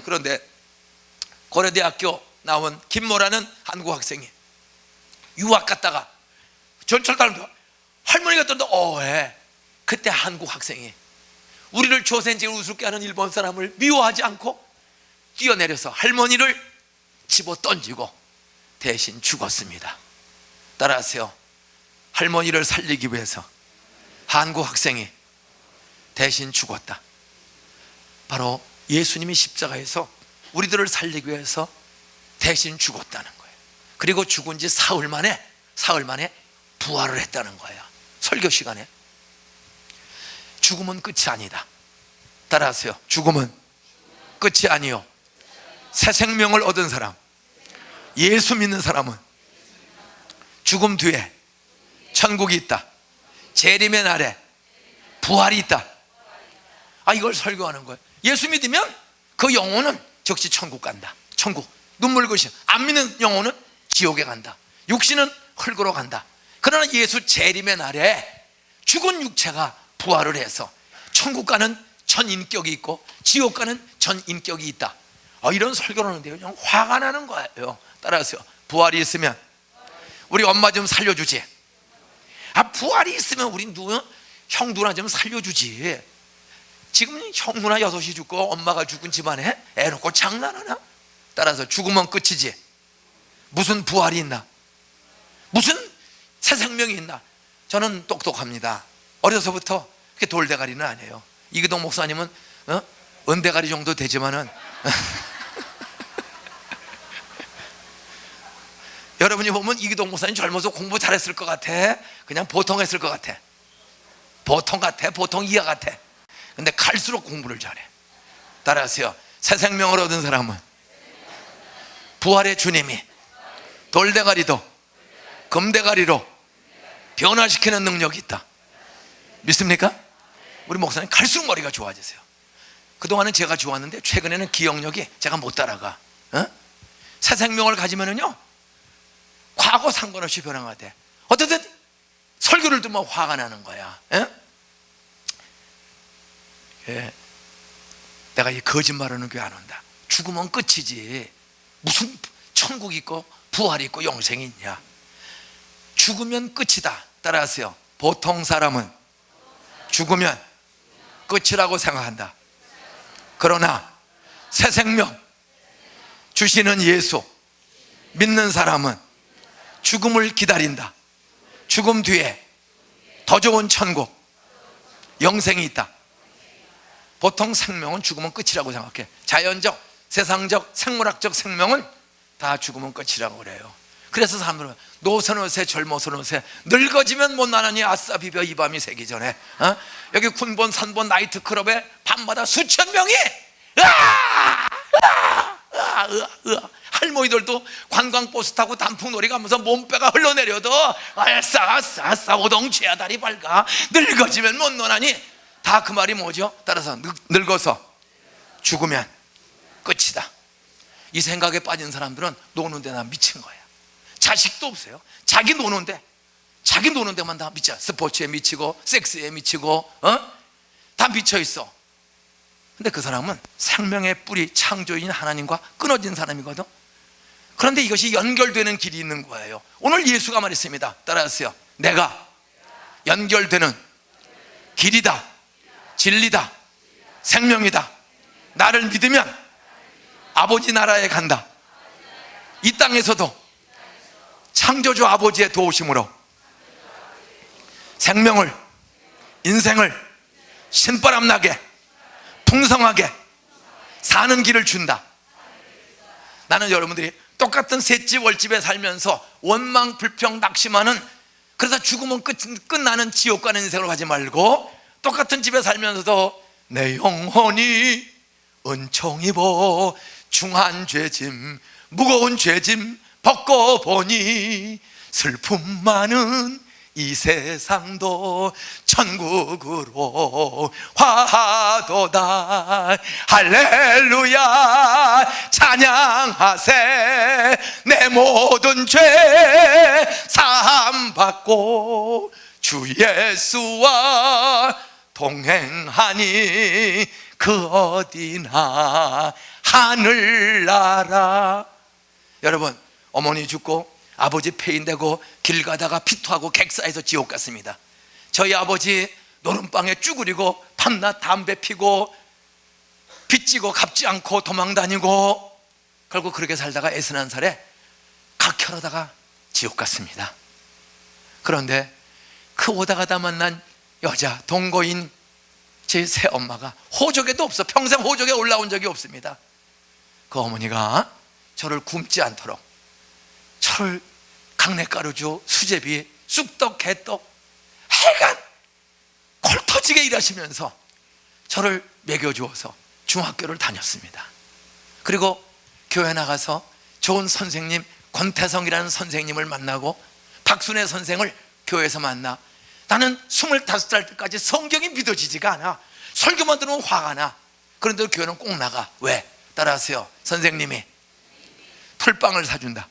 그런데 고려대학교 나온 김모라는 한국 학생이 유학 갔다가 전철 타는데 할머니가 떴는데 그때 한국 학생이 우리를 조센지를 우습게 하는 일본 사람을 미워하지 않고 뛰어내려서 할머니를 집어 던지고 대신 죽었습니다. 따라하세요. 할머니를 살리기 위해서 한국 학생이 대신 죽었다. 바로 예수님이 십자가에서 우리들을 살리기 위해서 대신 죽었다는 거예요. 그리고 죽은 지 사흘 만에 부활을 했다는 거예요. 설교 시간에. 죽음은 끝이 아니다. 따라하세요. 죽음은 끝이 아니요, 새 생명을 얻은 사람, 예수 믿는 사람은 죽음 뒤에 천국이 있다. 재림의 날에 부활이 있다. 이걸 설교하는 거예요. 예수 믿으면 그 영혼은 즉시 천국 간다. 천국. 눈물 글씨. 안 믿는 영혼은 지옥에 간다. 육신은 흙으로 간다. 그러나 예수 재림의 날에 죽은 육체가 부활을 해서 천국 가는 전 인격이 있고 지옥 가는 전 인격이 있다. 이런 설교를 하는데요, 그냥 화가 나는 거예요. 따라하세요. 부활이 있으면 우리 엄마 좀 살려주지. 부활이 있으면 우리 형 누나 좀 살려주지. 지금 형 누나 6이 죽고 엄마가 죽은 집안에 애 놓고 장난하나? 따라서 죽으면 끝이지. 무슨 부활이 있나? 무슨 새 생명이 있나? 저는 똑똑합니다. 어려서부터 그렇게 돌대가리는 아니에요. 이기동 목사님은 은대가리 정도 되지만은 여러분이 보면 이기동 목사님 젊어서 공부 잘했을 것 같아. 그냥 보통 했을 것 같아. 보통 같아. 보통 이하 같아. 근데 갈수록 공부를 잘해. 따라하세요. 새 생명을 얻은 사람은 부활의 주님이 돌대가리도 금대가리로 변화시키는 능력이 있다. 믿습니까? 우리 목사님 갈수록 머리가 좋아지세요. 그동안은 제가 좋았는데 최근에는 기억력이 제가 못 따라가. 새 생명을 가지면은요, 과거 상관없이 변화가 돼. 어쨌든 설교를 듣면 화가 나는 거야. 내가 이 거짓말하는 교회 안 온다. 죽으면 끝이지. 무슨 천국이 있고 부활이 있고 영생이 있냐. 죽으면 끝이다. 따라하세요. 보통 사람은 죽으면 끝이라고 생각한다. 그러나 새 생명 주시는 예수 믿는 사람은 죽음을 기다린다. 죽음 뒤에 더 좋은 천국, 영생이 있다. 보통 생명은 죽으면 끝이라고 생각해. 자연적, 세상적, 생물학적 생명은 다 죽으면 끝이라고 그래요. 그래서 사람들은 노선옷에 젊어서옷에 늙어지면 못 나느니 아싸 비벼 이 밤이 새기 전에. 여기 군본 산본 나이트클럽에 밤마다 수천 명이 할머니들도 관광버스 타고 단풍놀이 가면서 몸빼가 흘러내려도 아싸 오동치야 다리 밝아. 늙어지면 못 노나니. 다 그 말이 뭐죠? 따라서 늙어서 죽으면 끝이다. 이 생각에 빠진 사람들은 노는 데나 미친 거야. 자식도 없어요. 자기 노는 데만 다 미쳐. 스포츠에 미치고 섹스에 미치고 다 미쳐 있어. 근데 그 사람은 생명의 뿌리 창조인 하나님과 끊어진 사람이거든. 그런데 이것이 연결되는 길이 있는 거예요. 오늘 예수가 말했습니다. 따라하세요. 내가 연결되는 길이다, 진리다, 생명이다. 나를 믿으면 아버지 나라에 간다. 이 땅에서도 창조주 아버지의 도우심으로 생명을, 인생을 신바람 나게 풍성하게 사는 길을 준다. 나는 여러분들이 똑같은 셋집 월집에 살면서 원망 불평 낙심하는, 그래서 죽으면 끝나는 지옥 가는 인생으로 가지 말고, 똑같은 집에 살면서도 내 영혼이 은총 입어 중한 죄짐 무거운 죄짐 벗고 보니 슬픔 많은 이 세상도 천국으로 화하도다. 할렐루야 찬양하세. 내 모든 죄 사함 받고 주 예수와 동행하니 그 어디나 하늘나라. 여러분, 어머니 죽고 아버지 폐인되고 길 가다가 피토하고 객사해서 지옥 갔습니다. 저희 아버지 노름방에 쭈그리고 밤낮 담배 피고 빚지고 갚지 않고 도망다니고 결국 그렇게 살다가 61살에 각혈하다가 지옥 갔습니다. 그런데 그 오다 가다 만난 여자 동거인 제 새엄마가 호적에도 없어, 평생 호적에 올라온 적이 없습니다. 그 어머니가 저를 굶지 않도록 저를 강내가루주, 수제비, 쑥떡, 개떡 하여간 골터지게 일하시면서 저를 먹여주어서 중학교를 다녔습니다. 그리고 교회 나가서 좋은 선생님 권태성이라는 선생님을 만나고 박순애 선생을 교회에서 만나. 나는 25살 때까지 성경이 믿어지지가 않아. 설교만 들으면 화가 나. 그런데 교회는 꼭 나가. 왜? 따라하세요. 선생님이 풀빵을 사준다.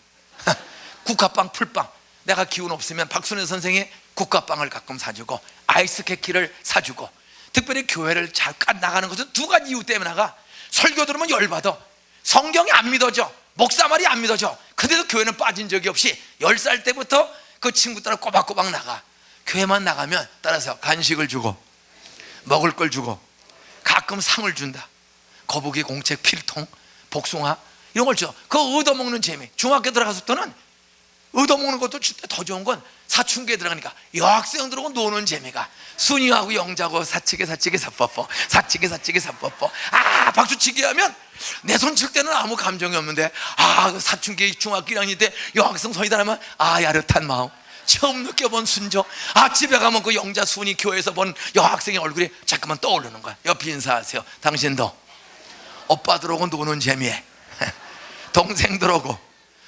국화빵, 풀빵. 내가 기운 없으면 박순애 선생이 국화빵을 가끔 사주고 아이스 케이크를 사주고. 특별히 교회를 잘 나가는 것은 두 가지 이유 때문에 나가. 설교 들으면 열받아. 성경이 안 믿어져. 목사 말이 안 믿어져. 근데도 교회는 빠진 적이 없이 10살 때부터 그 친구 따라 꼬박꼬박 나가. 교회만 나가면 따라서 간식을 주고 먹을 걸 주고 가끔 상을 준다. 거북이, 공책, 필통, 복숭아 이런 걸 줘. 그거 얻어먹는 재미. 중학교 들어가서부터는 얻어먹는 것도 더 좋은 건 사춘기에 들어가니까 여학생들하고 노는 재미가 순이하고 영자고 사치게 사뽀뽀 사치게 사뽀뽀. 박수치기 하면 내 손 칠 때는 아무 감정이 없는데 사춘기 중학교 1학년 때 여학생 손이다 하면 야릇한 마음, 처음 느껴본 순조. 집에 가면 그 영자 순이 교회에서 본 여학생의 얼굴이 자꾸만 떠오르는 거야. 옆에 인사하세요. 당신도 오빠들하고 노는 재미에 동생들하고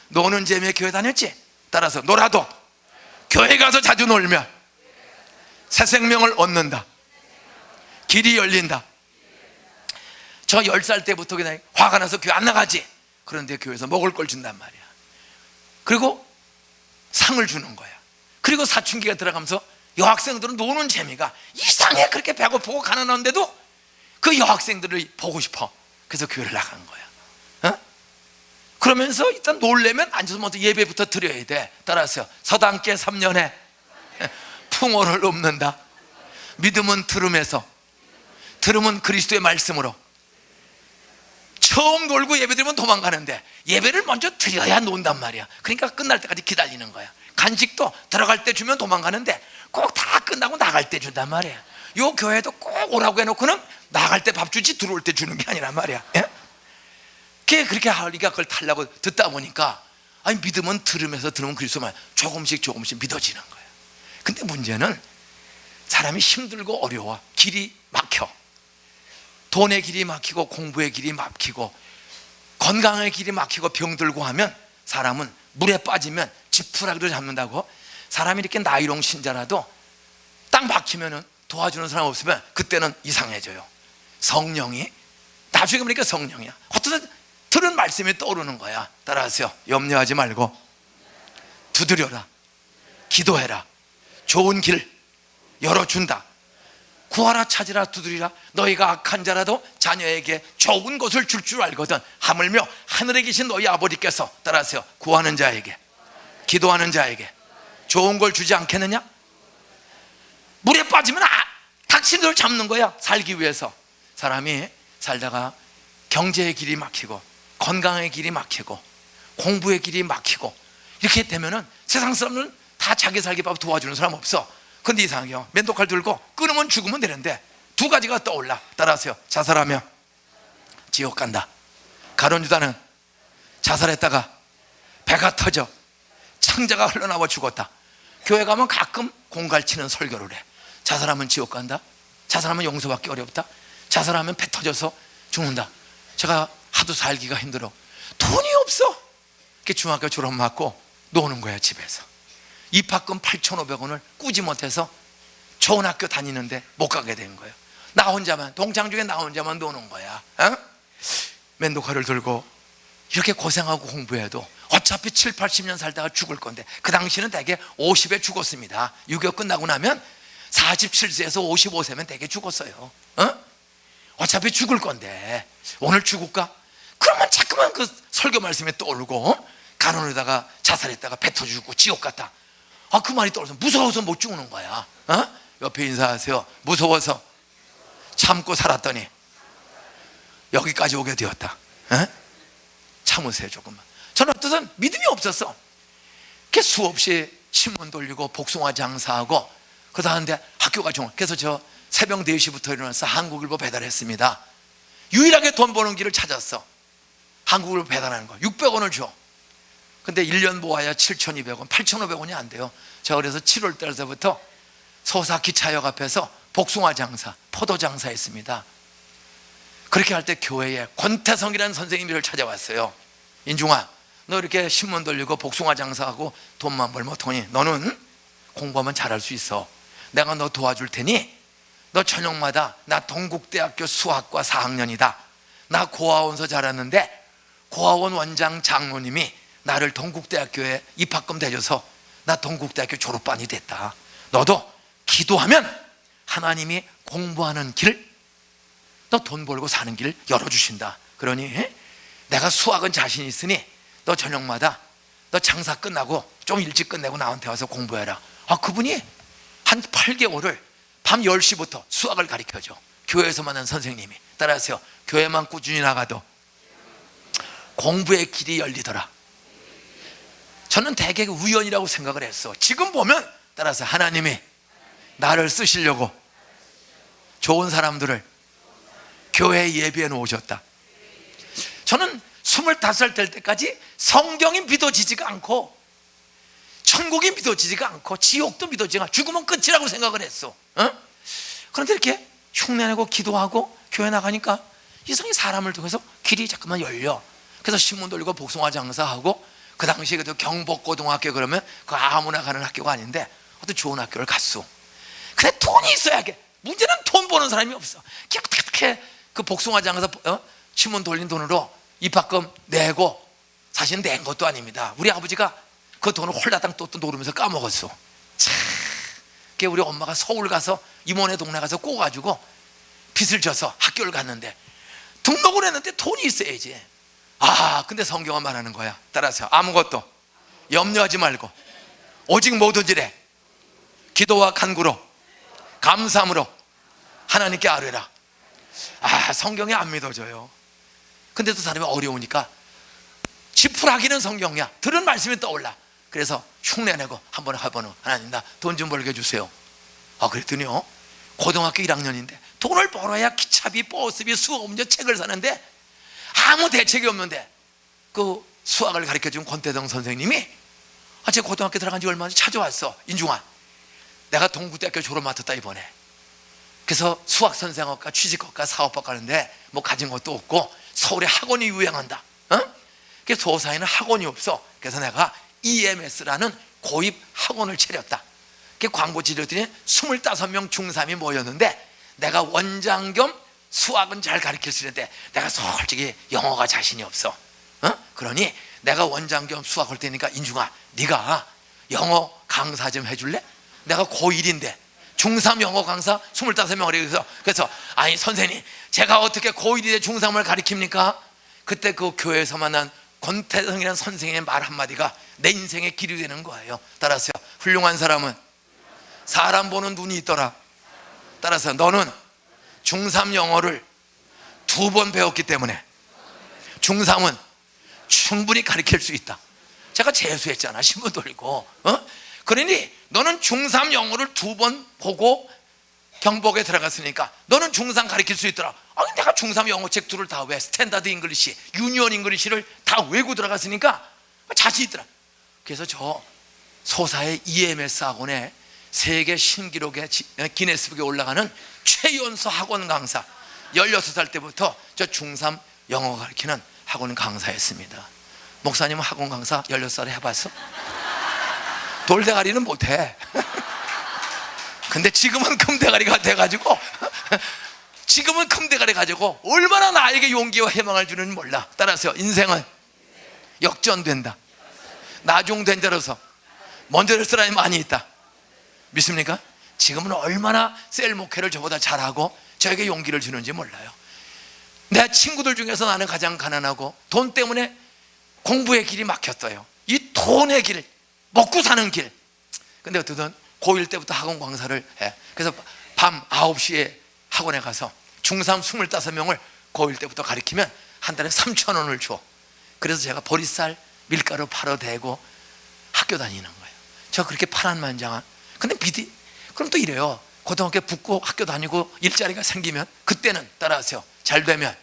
노는 재미에 교회 다녔지? 따라서 놀아도 교회 가서 자주 놀면 새 생명을 얻는다. 길이 열린다. 저 10살 때부터 그냥 화가 나서 교회 안 나가지. 그런데 교회에서 먹을 걸 준단 말이야. 그리고 상을 주는 거야. 그리고 사춘기가 들어가면서 여학생들은 노는 재미가 이상해. 그렇게 배고프고 가난한데도 그 여학생들을 보고 싶어. 그래서 교회를 나간 거야. 그러면서 일단 놀려면 앉아서 먼저 예배부터 드려야 돼. 따라서 서당계 3년에 풍어를 넘는다. 믿음은 들음에서, 들음은 그리스도의 말씀으로. 처음 놀고 예배 드리면 도망가는데 예배를 먼저 드려야 논단 말이야. 그러니까 끝날 때까지 기다리는 거야. 간식도 들어갈 때 주면 도망가는데 꼭 다 끝나고 나갈 때 준단 말이야. 요 교회도 꼭 오라고 해놓고는 나갈 때 밥 주지 들어올 때 주는 게 아니란 말이야. 그렇게 하니까 그걸 타려고 듣다 보니까 믿음은 들으면서 들으면 그리스도만 조금씩 믿어지는 거야. 근데 문제는 사람이 힘들고 어려워. 길이 막혀. 돈의 길이 막히고 공부의 길이 막히고 건강의 길이 막히고 병들고 하면 사람은 물에 빠지면 지푸라기로 잡는다고. 사람이 이렇게 나이롱 신자라도 딱 막히면은 도와주는 사람 없으면 그때는 이상해져요. 성령이 나중에 보니까 성령이야. 어떤 들은 말씀이 떠오르는 거야. 따라하세요. 염려하지 말고 두드려라. 기도해라. 좋은 길 열어준다. 구하라, 찾으라, 두드리라. 너희가 악한 자라도 자녀에게 좋은 것을 줄 줄 알거든. 하물며 하늘에 계신 너희 아버지께서 따라하세요. 구하는 자에게, 기도하는 자에게 좋은 걸 주지 않겠느냐? 물에 빠지면 닥친들 잡는 거야. 살기 위해서. 사람이 살다가 경제의 길이 막히고 건강의 길이 막히고 공부의 길이 막히고 이렇게 되면은 세상 사람들은 다 자기 살기 바빠 도와주는 사람 없어. 근데 이상해요. 맨도칼 들고 끊으면 죽으면 되는데 두 가지가 떠올라. 따라하세요. 자살하며 지옥 간다. 가룟유다는 자살했다가 배가 터져 창자가 흘러나와 죽었다. 교회 가면 가끔 공갈치는 설교를 해. 자살하면 지옥 간다. 자살하면 용서받기 어렵다. 자살하면 배 터져서 죽는다. 제가 하도 살기가 힘들어. 돈이 없어. 이렇게 중학교 졸업 맞고 노는 거야. 집에서 입학금 8,500원을 꾸지 못해서 좋은 학교 다니는데 못 가게 된 거예요. 나 혼자만, 동창 중에 나 혼자만 노는 거야. 맨도칼을 들고 이렇게 고생하고 공부해도 어차피 7, 80년 살다가 죽을 건데, 그 당시는 대개 50에 죽었습니다. 6.25 끝나고 나면 47세에서 55세면 대개 죽었어요. 어차피 죽을 건데 오늘 죽을까? 그러면 자꾸만 그 설교 말씀에 떠오르고 가론에다가 자살했다가 배 터지고 지옥 갔다. 그 말이 떠올라서 무서워서 못 죽는 거야. 옆에 인사하세요. 무서워서 참고 살았더니 여기까지 오게 되었다. 에? 참으세요 조금만. 저는 어떠선 믿음이 없었어. 이렇게 수없이 신문 돌리고 복숭아 장사하고 그러다는데 학교가 좋아. 그래서 저 새벽 4시부터 일어나서 한국일보 배달했습니다. 유일하게 돈 버는 길을 찾았어. 한국일보 배달하는 거 600원을 줘. 근데 1년 모아야 7,200원 8,500원이 안 돼요. 제가 그래서 7월 달서부터 서사 기차역 앞에서 복숭아 장사, 포도 장사했습니다. 그렇게 할 때 교회에 권태성이라는 선생님을 찾아왔어요. 인중아, 너 이렇게 신문 돌리고 복숭아 장사하고 돈만 벌면 돈이, 너는 공부하면 잘할 수 있어. 내가 너 도와줄 테니 너 저녁마다 나 동국대학교 수학과 4학년이다. 나 고아원서 자랐는데 고아원 원장 장로님이 나를 동국대학교에 입학금 대줘서 나 동국대학교 졸업반이 됐다. 너도 기도하면 하나님이 공부하는 길, 너 돈 벌고 사는 길 열어주신다. 그러니 내가 수학은 자신 있으니 너 저녁마다 너 장사 끝나고 좀 일찍 끝내고 나한테 와서 공부해라. 그분이 한 8개월을 밤 10시부터 수학을 가르쳐줘. 교회에서 만난 선생님이. 따라하세요. 교회만 꾸준히 나가도 공부의 길이 열리더라. 저는 되게 우연이라고 생각을 했어. 지금 보면 따라서 하나님이 나를 쓰시려고 좋은 사람들을 교회에 예비해 놓으셨다. 저는 25살 될 때까지 성경이 믿어지지가 않고 천국이 믿어지지가 않고 지옥도 믿어지지가 않고 죽으면 끝이라고 생각을 했어. 그런데 이렇게 흉내내고 기도하고 교회 나가니까 이상히 사람을 통해서 길이 자꾸만 열려. 그래서 신문 돌리고 복숭아 장사하고, 그 당시에 그래도 경복고등학교 그러면 그 아무나 가는 학교가 아닌데 어떤 좋은 학교를 갔어. 근데 돈이 있어야 돼. 문제는 돈 버는 사람이 없어. 어떻게 그 복숭아 장사 신문 돌린 돈으로 입학금 내고, 사실 낸 것도 아닙니다. 우리 아버지가 그 돈을 홀라당 또 노르면서 까먹었어. 참, 그게 우리 엄마가 서울 가서 이모네 동네 가서 꼬가지고 빚을 져서 학교를 갔는데 등록을 했는데 돈이 있어야지. 근데 성경은 말하는 거야. 따라서 아무것도 염려하지 말고 오직 모든일에 기도와 간구로 감사함으로 하나님께 아뢰라. 성경이 안 믿어져요. 근데도 사람이 어려우니까 지푸라기는 성경이야. 들은 말씀이 떠올라. 그래서 흉내내고 한번 해보는, 하나님 나 돈 좀 벌게 해주세요. 그랬더니요, 고등학교 1학년인데 돈을 벌어야 기차비, 버스비, 수업 문제 책을 사는데 아무 대책이 없는데 그 수학을 가르쳐준 권태성 선생님이 제 고등학교 들어간 지 얼마 전에 찾아왔어. 인중아, 내가 동국대학교 졸업 맡았다 이번에. 그래서 수학 선생학과, 취직학과, 사업학 가는데 뭐 가진 것도 없고 서울에 학원이 유행한다. 그래서 소사에는 학원이 없어. 그래서 내가 EMS라는 고입 학원을 차렸다. 그 광고 지렸더니 25명 중3이 모였는데 내가 원장 겸 수학은 잘 가르칠 수 있는데 내가 솔직히 영어가 자신이 없어. 그러니 내가 원장 겸 수학할 테니까 인중아, 네가 영어 강사 좀 해줄래? 내가 고1인데 중3 영어 강사 25명을. 그래서 아니 선생님, 제가 어떻게 고1인데 중3을 가르칩니까? 그때 그 교회에서 만난 권태성이라는 선생님의 말 한마디가 내 인생의 길이 되는 거예요. 따라서 훌륭한 사람은 사람 보는 눈이 있더라. 따라서 너는 중3 영어를 2번 배웠기 때문에 중3은 충분히 가르칠 수 있다. 제가 재수했잖아, 신문 돌고. 그러니 너는 중3 영어를 2번 보고 경복에 들어갔으니까 너는 중3 가르칠 수 있더라. 내가 중3 영어 책 2를 다 왜 스탠다드 잉글리시, 유니언 잉글리시를 다 외고 들어갔으니까 자신 있더라. 그래서 저 소사의 EMS 학원에 세계 신기록에 기네스북에 올라가는 최연소 학원 강사, 16살 때부터 저 중3 영어 가르치는 학원 강사였습니다. 목사님은 학원 강사 16살에 해봤어? 돌대가리는 못해. 근데 지금은 금대가리가 돼가지고 지금은 금대가리 가지고 얼마나 나에게 용기와 희망을 주는지 몰라. 따라서 인생은 역전된다. 나중된 자로서 먼저 될 사람이 많이 있다. 믿습니까? 지금은 얼마나 셀 목회를 저보다 잘하고 저에게 용기를 주는지 몰라요. 내 친구들 중에서 나는 가장 가난하고 돈 때문에 공부의 길이 막혔어요. 이 돈의 길, 먹고 사는 길. 근데 어쨌든 고1 때부터 학원 강사를 해. 그래서 밤 9시에 학원에 가서 중3 25명을 고1 때부터 가르치면 한 달에 3,000원을 줘. 그래서 제가 보리쌀 밀가루 팔아 대고 학교 다니는 거예요. 저 그렇게 파란만장한. 근데 그럼 또 이래요. 고등학교 붙고 학교 다니고 일자리가 생기면, 그때는 따라하세요, 잘 되면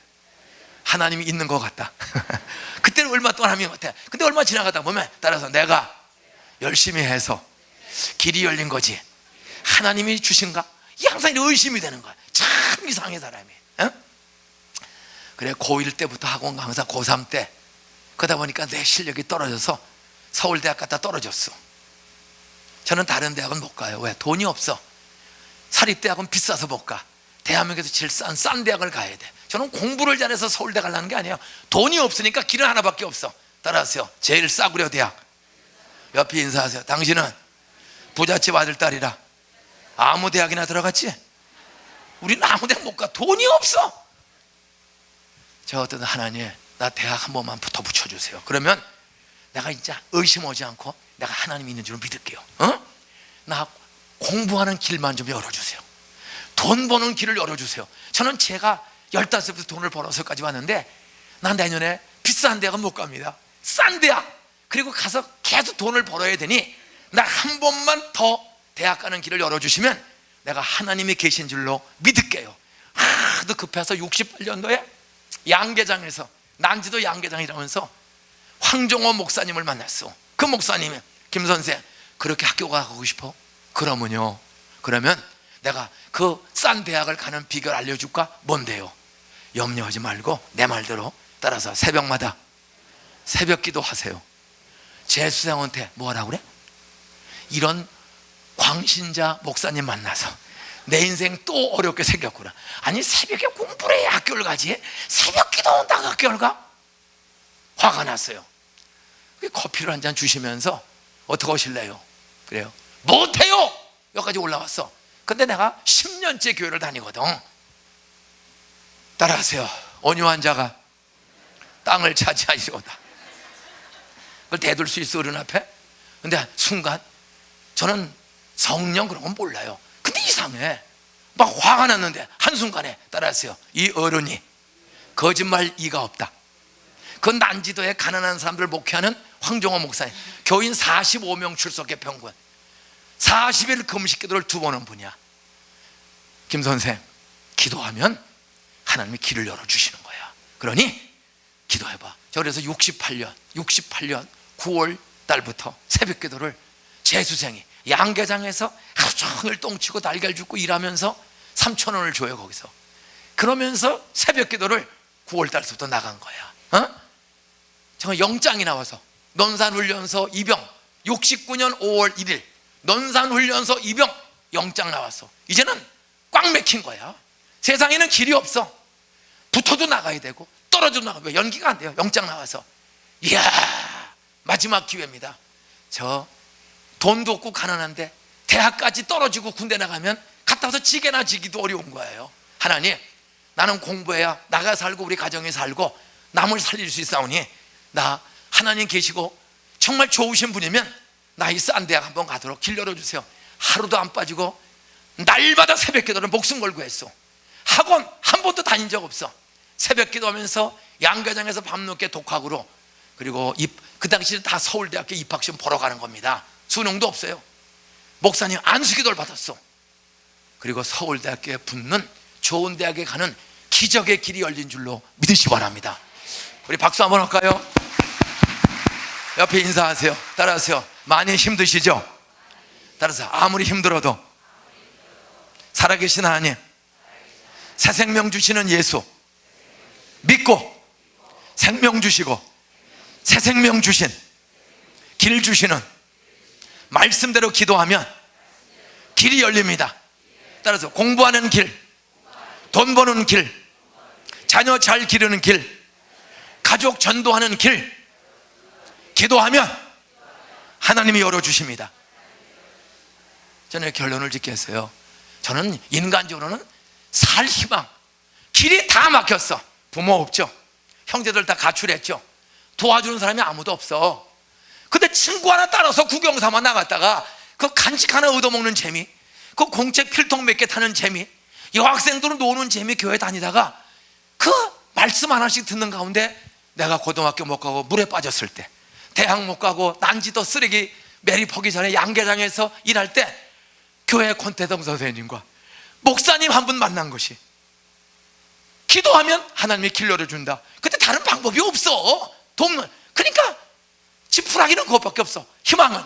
하나님이 있는 것 같다. 그때는 얼마 동안 하나님 같아. 근데 얼마 지나가다 보면 따라서 내가 열심히 해서 길이 열린 거지, 하나님이 주신가? 이 항상 의심이 되는 거야. 참 이상해 사람이. 어? 그래, 고1 때부터 학원 강사, 고3 때 그러다 보니까 내 실력이 떨어져서 서울대학 갔다 떨어졌어. 저는 다른 대학은 못 가요. 왜? 돈이 없어. 사립대학은 비싸서 못 가. 대한민국에서 제일 싼 대학을 가야 돼. 저는 공부를 잘해서 서울대 가려는 게 아니에요. 돈이 없으니까 길은 하나밖에 없어. 따라하세요. 제일 싸구려 대학. 옆에 인사하세요. 당신은 부잣집 아들 딸이라 아무 대학이나 들어갔지? 우리는 아무 대학 못 가. 돈이 없어. 저 어떤 하나님, 나 대학 한 번만 더 붙여주세요. 그러면 내가 진짜 의심하지 않고 내가 하나님 있는 줄 믿을게요. 나 공부하는 길만 좀 열어주세요. 돈 버는 길을 열어주세요. 저는 제가 15살부터 돈을 벌어서까지 왔는데, 난 내년에 비싼 대학은 못 갑니다. 싼 대학. 그리고 가서 계속 돈을 벌어야 되니 나 한 번만 더 대학 가는 길을 열어주시면 내가 하나님이 계신 줄로 믿을게요. 하도 급해서 68년도에 양계장에서, 난지도 양계장이라면서 황종호 목사님을 만났어. 그 목사님이, 김 선생, 그렇게 학교 가고 싶어? 그러면 내가 그 싼 대학을 가는 비결 알려줄까? 뭔데요? 염려하지 말고 내 말대로 따라서 새벽마다 새벽 기도하세요. 재수생한테 뭐하라고 그래? 이런 광신자 목사님 만나서 내 인생 또 어렵게 생겼구나. 아니, 새벽에 공부를 해야 학교를 가지, 새벽 기도한다고 학교를 가? 화가 났어요. 커피를 한 잔 주시면서 어떻게 하실래요? 그래요. 못해요! 여기까지 올라왔어. 근데 내가 10년째 교회를 다니거든. 따라하세요. 온유한 자가 땅을 차지하리로다. 그걸 대들 수 있어, 어른 앞에? 근데 순간 저는 성령 그런 건 몰라요. 근데 이상해. 막 화가 났는데 한순간에 따라하세요. 이 어른이 거짓말 이가 없다. 그 난지도에 가난한 사람들 목회하는 황종호 목사님, 교인 45명 출석해 평균 40일 금식 기도를 2번 한 분이야. 김 선생, 기도하면 하나님이 길을 열어주시는 거야. 그러니 기도해봐. 저 그래서 68년 9월 달부터 새벽 기도를 재수생이 양계장에서 하루 종일 똥치고 달걀 줍고 일하면서 3,000원을 줘요 거기서. 그러면서 새벽 기도를 9월 달부터 나간 거야. 정말 영장이 나와서 논산훈련소 입영 69년 5월 1일 논산훈련소 입영 영장 나왔어. 이제는 꽉 막힌 거야. 세상에는 길이 없어. 붙어도 나가야 되고 떨어져도 나가고 연기가 안 돼요. 영장 나와서. 이야, 마지막 기회입니다. 저 돈도 없고 가난한데 대학까지 떨어지고 군대 나가면 갔다 와서 지게나 지기도 어려운 거예요. 하나님, 나는 공부해야 나가 살고 우리 가정이 살고 남을 살릴 수 있사오니 나 하나님 계시고 정말 좋으신 분이면 나 이 싼 대학 한번 가도록 길 열어주세요. 하루도 안 빠지고 날마다 새벽 기도를 목숨 걸고 했어. 학원 한 번도 다닌 적 없어. 새벽 기도하면서 양계장에서 밤늦게 독학으로, 그리고 그 당시에 다 서울대학교 입학시험 보러 가는 겁니다. 수능도 없어요. 목사님 안수기도를 받았어. 그리고 서울대학교에 붙는 좋은 대학에 가는 기적의 길이 열린 줄로 믿으시기 바랍니다. 우리 박수 한번 할까요? 옆에 인사하세요. 따라하세요. 많이 힘드시죠? 따라서 아무리 힘들어도 살아계신 하나님, 새 생명 주시는 예수 믿고 생명 주시고 새 생명 주신 길 주시는 말씀대로 기도하면 길이 열립니다. 따라서 공부하는 길, 돈 버는 길, 자녀 잘 기르는 길, 가족 전도하는 길, 기도하면 하나님이 열어주십니다. 저는 결론을 짓겠어요. 저는 인간적으로는 살 희망, 길이 다 막혔어. 부모 없죠. 형제들 다 가출했죠. 도와주는 사람이 아무도 없어. 근데 친구 하나 따라서 구경삼아 나갔다가 그 간식 하나 얻어먹는 재미, 그 공책 필통 몇 개 타는 재미, 여학생들은 노는 재미, 교회 다니다가 그 말씀 하나씩 듣는 가운데 내가 고등학교 못 가고 물에 빠졌을 때, 대학 못 가고 난지도 쓰레기 매리 퍼기 전에 양계장에서 일할 때 교회 권태동 선생님과 목사님 한 분 만난 것이, 기도하면 하나님이 길 열어준다. 근데 다른 방법이 없어. 돕는. 그러니까 지푸라기는 그것밖에 없어. 희망은.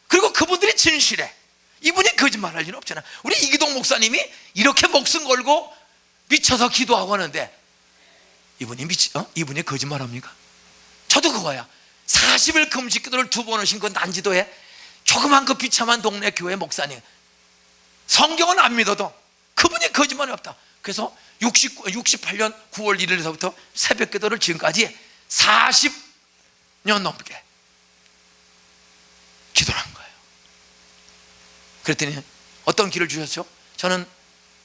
그리고 그분들이 진실해. 이분이 거짓말할 리는 없잖아. 우리 이기동 목사님이 이렇게 목숨 걸고 미쳐서 기도하고 하는데 이분이 거짓말합니까? 저도 그거야. 40일 금식 기도를 2번 하신 그 난지도에 조그만 그 비참한 동네 교회 목사님, 성경은 안 믿어도 그분이 거짓말이 없다. 그래서 68년 9월 1일서부터 새벽 기도를 지금까지 40년 넘게 기도를 한 거예요. 그랬더니 어떤 길을 주셨죠? 저는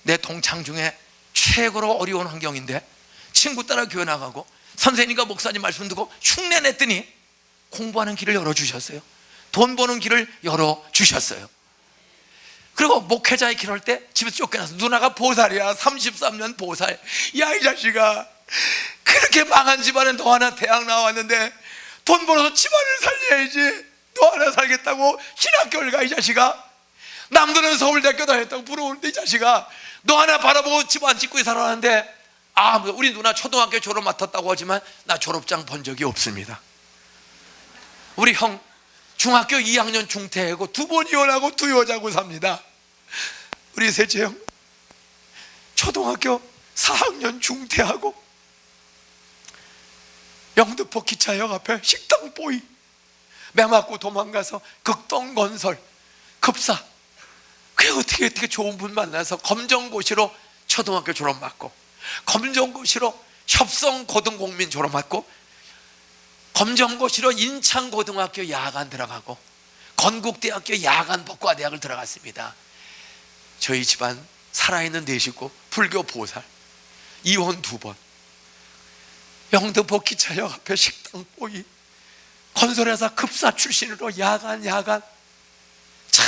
내 동창 중에 최고로 어려운 환경인데 친구 따라 교회 나가고 선생님과 목사님 말씀 듣고 흉내 냈더니 공부하는 길을 열어주셨어요. 돈 버는 길을 열어주셨어요. 그리고 목회자의 길 할 때 집에서 쫓겨나서, 누나가 보살이야, 33년 보살. 야, 이 자식아, 그렇게 망한 집안에 너 하나 대학 나왔는데 돈 벌어서 집안을 살려야지. 너 하나 살겠다고 신학교를 가, 이 자식아. 남들은 서울대학교 다녔다고 부러우는데 이 자식아, 너 하나 바라보고 집안 짓고 살아왔는데, 우리 누나 초등학교 졸업 맡았다고 하지만 나 졸업장 본 적이 없습니다. 우리 형 중학교 2학년 중퇴하고 2번 이혼하고 2 여자고 삽니다. 우리 셋째 형 초등학교 4학년 중퇴하고 영등포 기차역 앞에 식당 보이 매 맞고 도망가서 극동건설 급사, 그래 어떻게 좋은 분 만나서 검정고시로 초등학교 졸업 맞고, 검정고시로 협성고등공민 졸업 맞고, 검정고시로 인창고등학교 야간 들어가고, 건국대학교 야간 법과대학을 들어갔습니다. 저희 집안 살아있는 4식구, 불교 보살, 이혼 2번, 영등포 기차역 앞에 식당 보이, 건설회사 급사 출신으로 야간 참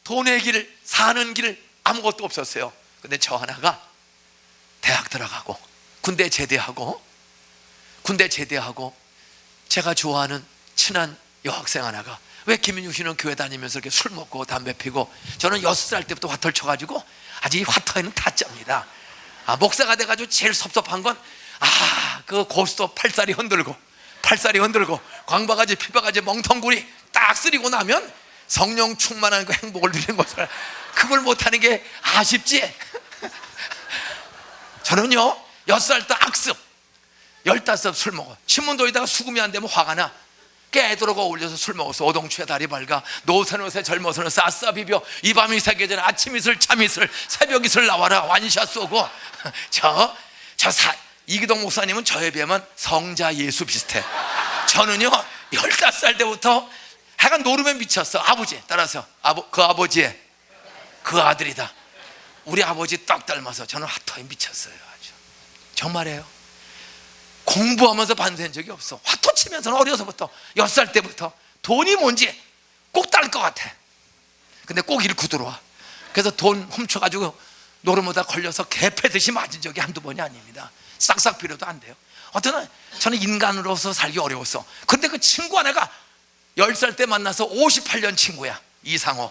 돈의 길, 사는 길 아무것도 없었어요. 근데 저 하나가 대학 들어가고 군대 제대하고 제가 좋아하는 친한 여학생 하나가, 왜 김인중 씨는 교회 다니면서 이렇게 술 먹고 담배 피고, 저는 6살 때부터 화터를 쳐가지고 아직 이 화터에는 타짜입니다. 목사가 돼가지고 제일 섭섭한 건 그 고스톱 팔다리 흔들고 광바가지 피바가지 멍텅구리 딱 쓰리고 나면 성령 충만한 그 행복을 누리는 것을, 그걸 못하는 게 아쉽지. 저는요 6살 때 악습, 15살 술 먹어. 신문도에다가 수금이 안 되면 화가 나. 깨들어가 올려서 술 먹었어. 오동추에 다리 밝아, 노새노새 젊어서는 싸싸 비벼, 이 밤이 새기 전에 아침 이슬 참 이슬 새벽 이슬 나와라 완샷 쏘고. 이기동 목사님은 저에 비하면 성자 예수 비슷해. 저는요 15살 때부터 하여간 노름에 미쳤어. 아버지 따라서 그 아버지의 그 아들이다. 우리 아버지 딱 닮아서 저는 화터에 미쳤어요. 아주 정말이에요. 공부하면서 반대한 적이 없어. 화투 치면서는 어려서부터 6살 때부터 돈이 뭔지 꼭 딸 것 같아. 근데 꼭 잃고 들어와. 그래서 돈 훔쳐가지고 노름보다 걸려서 개패듯이 맞은 적이 한두 번이 아닙니다. 싹싹 빌어도 안 돼요. 저는 인간으로서 살기 어려웠어. 근데 그 친구 하나가 10살 때 만나서 58년 친구야, 이상호.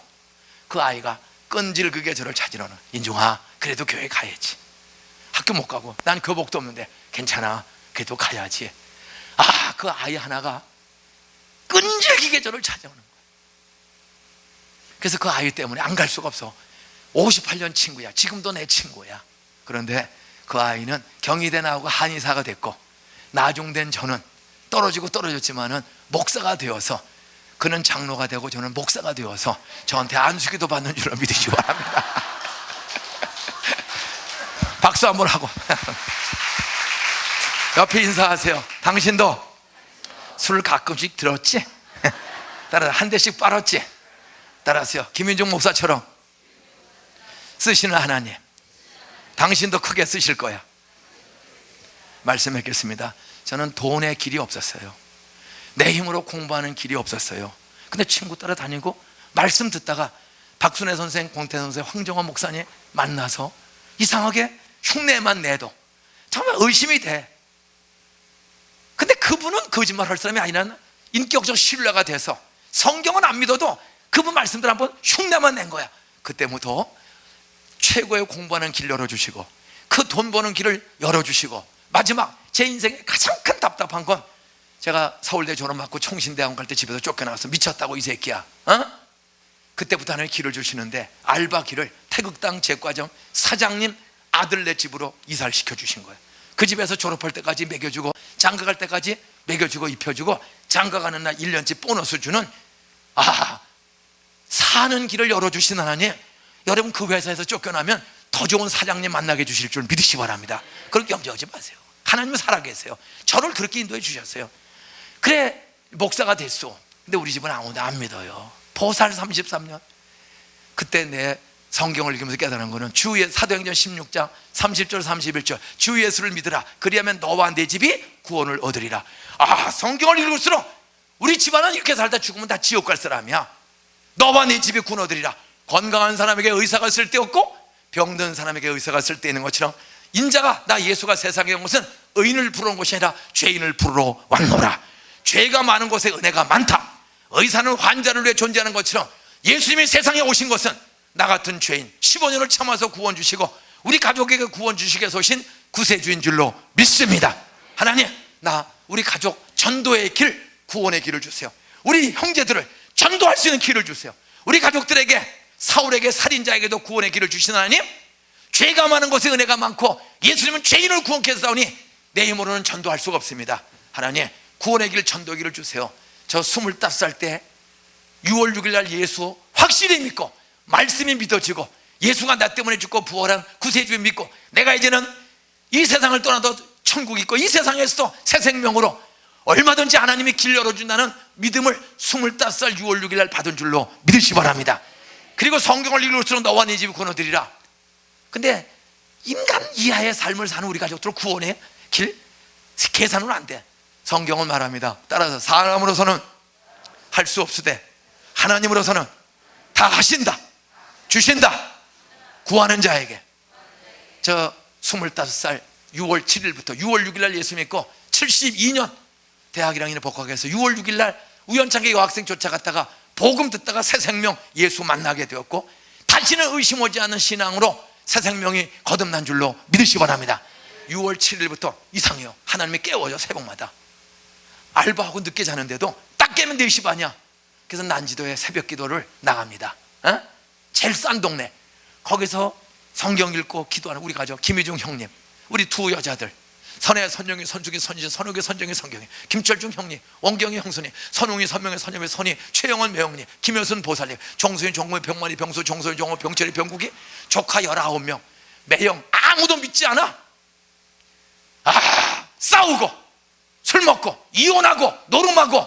그 아이가 끈질기게 저를 찾으러는, 인중아 그래도 교회 가야지. 학교 못 가고 난 교복도 없는데 괜찮아, 그래도 가야지. 그 아이 하나가 끈질기게 저를 찾아오는 거야. 그래서 그 아이 때문에 안 갈 수가 없어. 58년 친구야, 지금도 내 친구야. 그런데 그 아이는 경희대 나오고 한의사가 됐고, 나중된 저는 떨어졌지만은 목사가 되어서, 그는 장로가 되고 저는 목사가 되어서 저한테 안수기도 받는 줄로 믿으시기 바랍니다. 박수 한번 하고 옆에 인사하세요. 당신도 술 가끔씩 들었지? 따라 한 대씩 빨았지? 따라하세요. 김인중 목사처럼 쓰시는 하나님, 당신도 크게 쓰실 거야. 말씀했겠습니다. 저는 돈의 길이 없었어요. 내 힘으로 공부하는 길이 없었어요. 근데 친구 따라 다니고 말씀 듣다가 박순애 선생, 공태 선생, 황정원 목사님 만나서 이상하게 흉내만 내도 정말 의심이 돼. 근데 그분은 거짓말 할 사람이 아니라 인격적 신뢰가 돼서 성경은 안 믿어도 그분 말씀들 한번 흉내만 낸 거야. 그때부터 최고의 공부하는 길 열어주시고 그 돈 버는 길을 열어주시고, 마지막 제 인생에 가장 큰 답답한 건 제가 서울대 졸업받고 총신대학원 갈 때 집에서 쫓겨나와서 미쳤다고 이 새끼야, 그때부터 하나님 길을 주시는데 알바 길을 태극당 제과점 사장님 아들네 집으로 이사를 시켜주신 거예요. 그 집에서 졸업할 때까지 먹여주고 장가 갈 때까지 먹여주고 입혀주고 장가 가는 날 1년치 보너스 주는, 사는 길을 열어주신 하나님, 여러분 그 회사에서 쫓겨나면 더 좋은 사장님 만나게 해주실 줄 믿으시기 바랍니다. 그렇게 염려하지 마세요. 하나님은 살아계세요. 저를 그렇게 인도해 주셨어요. 그래 목사가 됐어. 근데 우리 집은 아무도 안 믿어요. 보살 33년. 그때 내 성경을 읽으면서 깨달은 거는 사도행전 16장 30절 31절 주 예수를 믿으라 그리하면 너와 내 집이 구원을 얻으리라. 성경을 읽을수록 우리 집안은 이렇게 살다 죽으면 다 지옥 갈 사람이야. 너와 내 집이 구원 얻으리라. 건강한 사람에게 의사가 쓸데없고 병든 사람에게 의사가 쓸데있는 것처럼 인자가 나 예수가 세상에 온 것은 의인을 부르러 온 것이 아니라 죄인을 부르러 왔노라. 죄가 많은 곳에 은혜가 많다. 의사는 환자를 위해 존재하는 것처럼 예수님이 세상에 오신 것은 나 같은 죄인 15년을 참아서 구원 주시고 우리 가족에게 구원 주시기 위해서 오신 구세주인 줄로 믿습니다. 하나님, 우리 가족 전도의 길, 구원의 길을 주세요. 우리 형제들을 전도할 수 있는 길을 주세요. 우리 가족들에게, 사울에게, 살인자에게도 구원의 길을 주신 하나님, 죄가 많은 곳에 은혜가 많고 예수님은 죄인을 구원케 하사오니 내 힘으로는 전도할 수가 없습니다. 하나님, 구원의 길, 전도의 길을 주세요. 저 25살 때 6월 6일 날 예수 확실히 믿고 말씀이 믿어지고 예수가 나 때문에 죽고 부활한 구세주를 믿고 내가 이제는 이 세상을 떠나도 천국이 있고 이 세상에서도 새 생명으로 얼마든지 하나님이 길 열어준다는 믿음을 25살 6월 6일 날 받은 줄로 믿으시기 바랍니다. 그리고 성경을 읽을수록 너와 네 집이 구원 얻으리라. 근데 인간 이하의 삶을 사는 우리 가족들 구원의 길 계산은 안 돼. 성경은 말합니다. 따라서 사람으로서는 할 수 없으되 하나님으로서는 다 하신다, 주신다. 구하는 자에게. 저 25살 6월 7일부터 6월 6일 날 예수 믿고 72년 대학 1학년에 복학해서 6월 6일 날 우연찮게 여학생 쫓아갔다가 복음 듣다가 새 생명 예수 만나게 되었고 다시는 의심 오지 않는 신앙으로 새 생명이 거듭난 줄로 믿으시기 바랍니다. 6월 7일부터 이상해요. 하나님이 깨워요. 새벽마다 알바하고 늦게 자는데도 딱 깨면 4시 반이야. 그래서 난지도에 새벽 기도를 나갑니다. 제일 싼 동네. 거기서 성경 읽고 기도하는 우리 가족 김희중 형님, 우리 두 여자들 선혜, 선영이, 선숙이, 선진, 선욱이, 선정이, 성경이, 김철중 형님, 원경이 형수님, 선웅이, 선명이, 선영이, 선희, 최영원 매형님, 김효순 보살님, 정수인, 정무희, 병만이, 병수, 정소희, 정호, 병철이, 병국이, 조카 19명, 매형. 아무도 믿지 않아. 싸우고 술 먹고 이혼하고 노름하고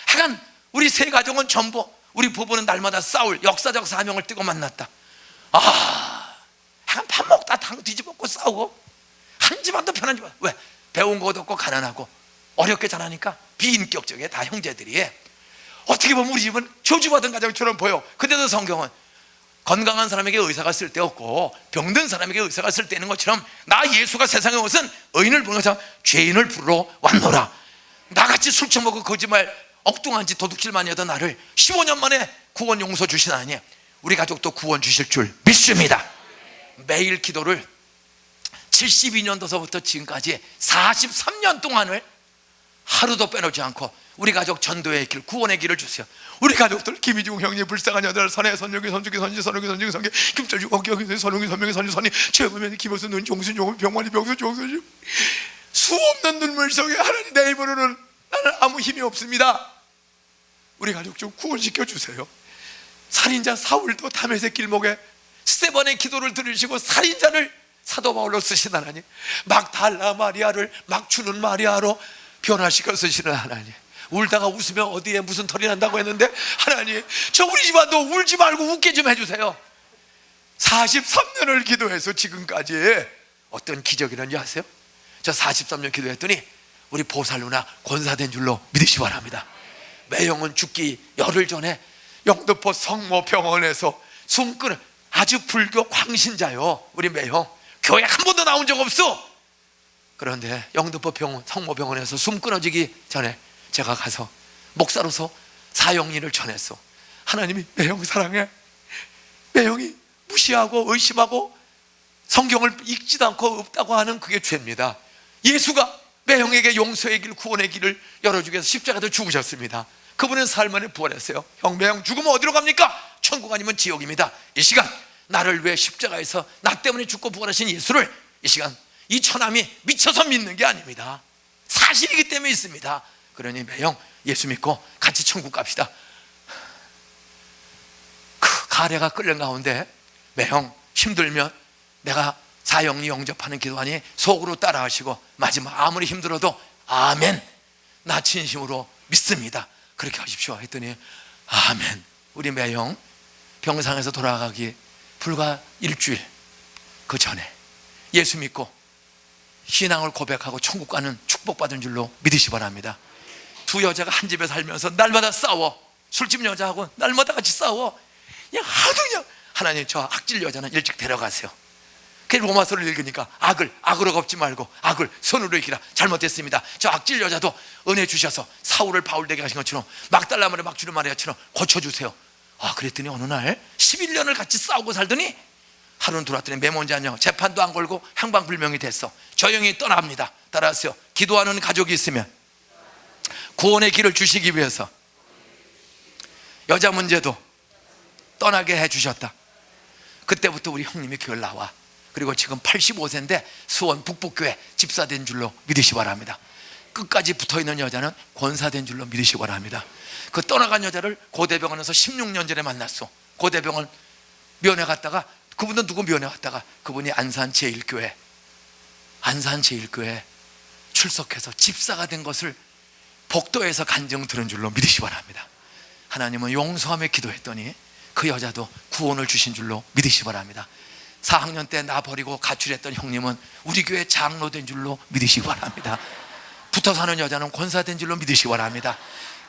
하여간 우리 세 가족은 전부, 우리 부부는 날마다 싸울 역사적 사명을 띠고 만났다. 하여간 밥 먹다 당 뒤집어먹고 싸우고 한 집안도 편한 집안. 왜? 배운 것도 없고 가난하고 어렵게 자라니까 비인격적이야. 다 형제들이. 어떻게 보면 우리 집은 저주받은 가정처럼 보여. 근데도 성경은 건강한 사람에게 의사가 쓸데없고 병든 사람에게 의사가 쓸데있는 것처럼 나 예수가 세상에 옷은 의인을 부르면서 죄인을 부르러 왔노라. 나같이 술 처먹고 거짓말 엉뚱한 짓 도둑질 많이 하던 나를 15년 만에 구원 용서 주신 하나님, 우리 가족도 구원 주실 줄 믿습니다. 매일 기도를 72년도서부터 지금까지 43년 동안을 하루도 빼놓지 않고 우리 가족 전도의 길, 구원의 길을 주세요. 우리 가족들 김희중 형님, 불쌍한 여덟, 선혜, 선영이, 선주기, 선지, 선욱이, 선정이, 선기, 김철주, 원경이, 선웅이, 선명이, 선지, 선이, 최우면, 김호수, 눈, 종순, 용훈, 병만이, 병수, 종수. 수없는 눈물 속에 하나님 내 힘으로는 나는 아무 힘이 없습니다. 우리 가족 좀 구원시켜 주세요. 살인자 사울도 다메섹 길목에 스데반의 기도를 들으시고 살인자를 사도 바울로 쓰신 하나님, 막달라 마리아를 막 주는 마리아로 변화시켜 쓰시는 하나님, 울다가 웃으면 어디에 무슨 털이 난다고 했는데 하나님, 저 우리 집안도 울지 말고 웃게 좀 해주세요. 43년을 기도해서 지금까지 어떤 기적이란지 아세요? 저 43년 기도했더니 우리 보살 누나 권사된 줄로 믿으시기 바랍니다. 매형은 죽기 열흘 전에 영등포 성모병원에서 숨 끊어, 아주 불교 광신자요. 우리 매형 교회 한 번도 나온 적 없어. 그런데 영등포 성모병원에서 숨 끊어지기 전에 제가 가서 목사로서 사형리를 전했어. 하나님이 매형 사랑해. 매형이 무시하고 의심하고 성경을 읽지도 않고 없다고 하는 그게 죄입니다. 예수가 매형에게 용서의 길, 구원의 길을 열어주기 위해서 십자가에서 죽으셨습니다. 그분은 삶 안에 부활했어요. 형, 매형 죽으면 어디로 갑니까? 천국 아니면 지옥입니다. 이 시간 나를 위해 십자가에서 나 때문에 죽고 부활하신 예수를 이 시간 이 처남이 미쳐서 믿는 게 아닙니다. 사실이기 때문에 있습니다. 그러니 매형 예수 믿고 같이 천국 갑시다. 그 가래가 끓는 가운데 매형 힘들면 내가 사형리 영접하는 기도하니 속으로 따라하시고 마지막 아무리 힘들어도 아멘, 나 진심으로 믿습니다, 그렇게 하십시오 했더니 아멘. 우리 매형 병상에서 돌아가기 불과 일주일 그 전에 예수 믿고 신앙을 고백하고 천국 가는 축복받은 줄로 믿으시 바랍니다. 두 여자가 한 집에 살면서 날마다 싸워. 술집 여자하고 날마다 같이 싸워. 그냥 하도 그냥 하나님 저 악질 여자는 일찍 데려가세요. 그 로마서를 읽으니까 악으로 갚지 말고 악을 선으로 이기라. 잘못됐습니다. 저 악질 여자도 은혜 주셔서 사울을 바울 되게 하신 것처럼 막달라말에 막주를 마리아처럼 고쳐주세요. 그랬더니 어느 날 11년을 같이 싸우고 살더니 하루는 들어왔더니 메모장요 재판도 안 걸고 행방불명이 됐어. 조용히 떠납니다. 따라하세요. 기도하는 가족이 있으면 구원의 길을 주시기 위해서 여자 문제도 떠나게 해주셨다. 그때부터 우리 형님이 교회를 나와. 그리고 지금 85세인데 수원 북북교회 집사된 줄로 믿으시 바랍니다. 끝까지 붙어있는 여자는 권사된 줄로 믿으시 바랍니다. 그 떠나간 여자를 고대병원에서 16년 전에 만났어. 고대병원 면회 갔다가 그분은 누구 면회 갔다가 그분이 안산제일교회 출석해서 집사가 된 것을 복도에서 간증 들은 줄로 믿으시 바랍니다. 하나님은 용서함에 기도했더니 그 여자도 구원을 주신 줄로 믿으시 바랍니다. 4학년 때 나 버리고 가출했던 형님은 우리 교회 장로 된 줄로 믿으시기 바랍니다. 붙어 사는 여자는 권사된 줄로 믿으시기 바랍니다.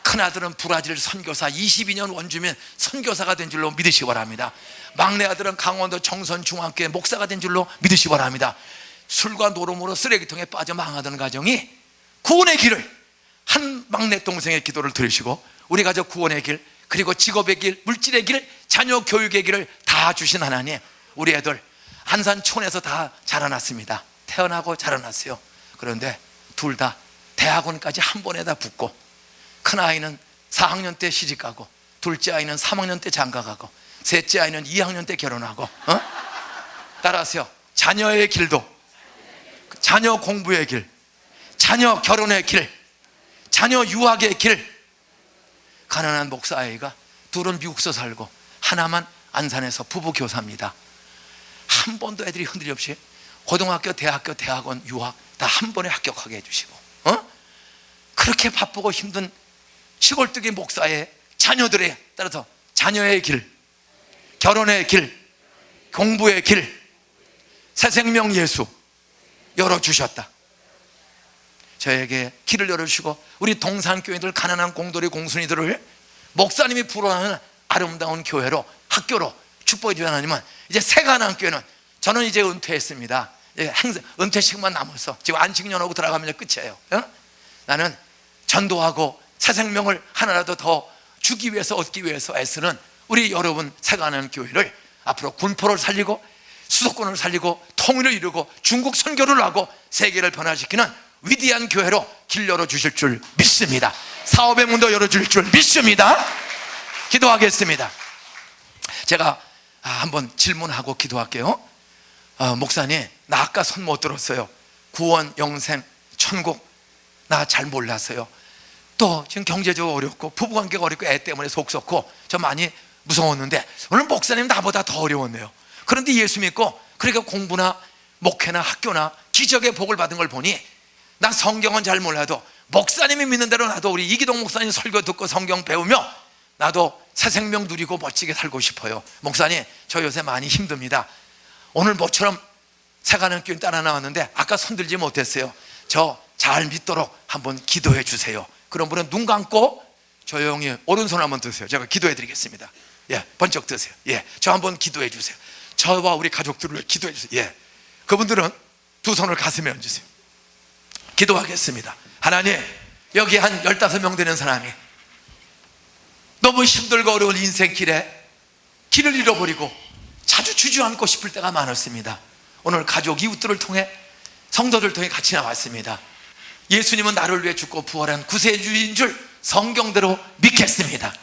큰아들은 브라질 선교사 22년 원주민 선교사가 된 줄로 믿으시기 바랍니다. 막내 아들은 강원도 정선중앙교회 목사가 된 줄로 믿으시기 바랍니다. 술과 노름으로 쓰레기통에 빠져 망하던 가정이 구원의 길을, 한 막내 동생의 기도를 들으시고 우리 가족 구원의 길, 그리고 직업의 길, 물질의 길, 자녀 교육의 길을 다 주신 하나님, 우리 애들 안산촌에서 다 자라났습니다. 태어나고 자라났어요. 그런데 둘 다 대학원까지 한 번에 다 붙고, 큰아이는 4학년 때 시집가고, 둘째 아이는 3학년 때 장가가고, 셋째 아이는 2학년 때 결혼하고, 따라하세요. 자녀의 길도, 자녀 공부의 길, 자녀 결혼의 길, 자녀 유학의 길. 가난한 목사 아이가 둘은 미국서 살고 하나만 안산에서 부부 교사입니다. 한 번도 애들이 흔들림 없이 고등학교, 대학교, 대학원, 유학 다 한 번에 합격하게 해주시고, 그렇게 바쁘고 힘든 시골뜨기 목사의 자녀들에 따라서 자녀의 길, 결혼의 길, 공부의 길, 새 생명 예수 열어주셨다. 저에게 길을 열어주시고 우리 동산교회들, 가난한 공돌이 공순이들을 목사님이 부러워하는 아름다운 교회로, 학교로 축복해 주신 하나님은 이제 새가난교회는, 저는 이제 은퇴했습니다. 은퇴식만 남았어. 지금 안식년하고 들어가면 끝이에요. 나는 전도하고 새 생명을 하나라도 더 주기 위해서, 얻기 위해서 애쓰는 우리 여러분 새가난교회를 앞으로 군포를 살리고 수도권을 살리고 통일을 이루고 중국 선교를 하고 세계를 변화시키는 위대한 교회로 길 열어주실 줄 믿습니다. 사업의 문도 열어줄 줄 믿습니다. 기도하겠습니다. 제가 한번 질문하고 기도할게요. 목사님, 나 아까 손 못 들었어요. 구원, 영생, 천국 나 잘 몰랐어요. 또 지금 경제적으로 어렵고 부부관계가 어렵고 애 때문에 속 썩고 저 많이 무서웠는데 오늘 목사님 나보다 더 어려웠네요. 그런데 예수 믿고 그러니까 공부나 목회나 학교나 기적의 복을 받은 걸 보니, 난 성경은 잘 몰라도 목사님이 믿는 대로 나도 우리 이기동 목사님 설교 듣고 성경 배우며 나도 새 생명 누리고 멋지게 살고 싶어요. 목사님, 저 요새 많이 힘듭니다. 오늘 모처럼 새가는교회 따라 나왔는데 아까 손들지 못했어요. 저 잘 믿도록 한번 기도해 주세요. 그런 분은 눈 감고 조용히 오른손 한번 드세요. 제가 기도해 드리겠습니다. 예, 번쩍 드세요. 예, 저 한번 기도해 주세요. 저와 우리 가족들을 위해 기도해 주세요. 예, 그분들은 두 손을 가슴에 얹으세요. 기도하겠습니다. 하나님, 여기 한 15명 되는 사람이 너무 힘들고 어려운 인생길에 길을 잃어버리고 자주 주저앉고 싶을 때가 많았습니다. 오늘 가족 이웃들을 통해 성도들 통해 같이 나왔습니다. 예수님은 나를 위해 죽고 부활한 구세주인 줄 성경대로 믿겠습니다.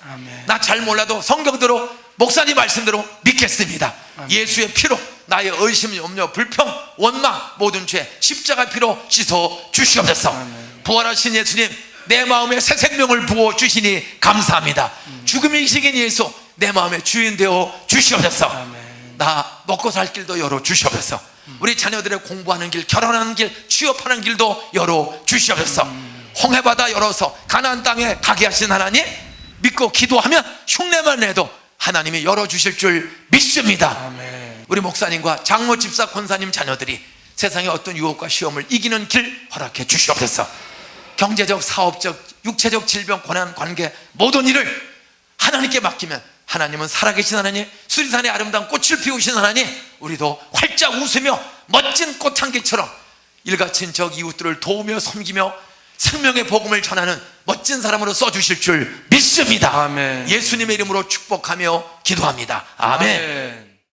나 잘 몰라도 성경대로 목사님 말씀대로 믿겠습니다. 아멘. 예수의 피로 나의 의심, 염려, 불평, 원망 모든 죄 십자가 피로 씻어 주시옵소서. 아멘. 부활하신 예수님, 내 마음에 새 생명을 부어 주시니 감사합니다. 죽음이 이식인 예수, 내 마음의 주인 되어 주시옵소서. 아멘. 나 먹고 살 길도 열어 주시옵소서. 우리 자녀들의 공부하는 길, 결혼하는 길, 취업하는 길도 열어 주시옵소서. 홍해바다 열어서 가나안 땅에 가게 하신 하나님, 믿고 기도하면 흉내만 내도 하나님이 열어주실 줄 믿습니다. 아멘. 우리 목사님과 장로, 집사, 권사님 자녀들이 세상의 어떤 유혹과 시험을 이기는 길 허락해 주시옵소서. 경제적, 사업적, 육체적 질병, 고난, 관계 모든 일을 하나님께 맡기면 하나님은 살아계신 하나님, 수리산의 아름다운 꽃을 피우신 하나님, 우리도 활짝 웃으며 멋진 꽃 한 개처럼 일가친척 이웃들을 도우며 섬기며 생명의 복음을 전하는 멋진 사람으로 써주실 줄 믿습니다. 아멘. 예수님의 이름으로 축복하며 기도합니다. 아멘. 아멘.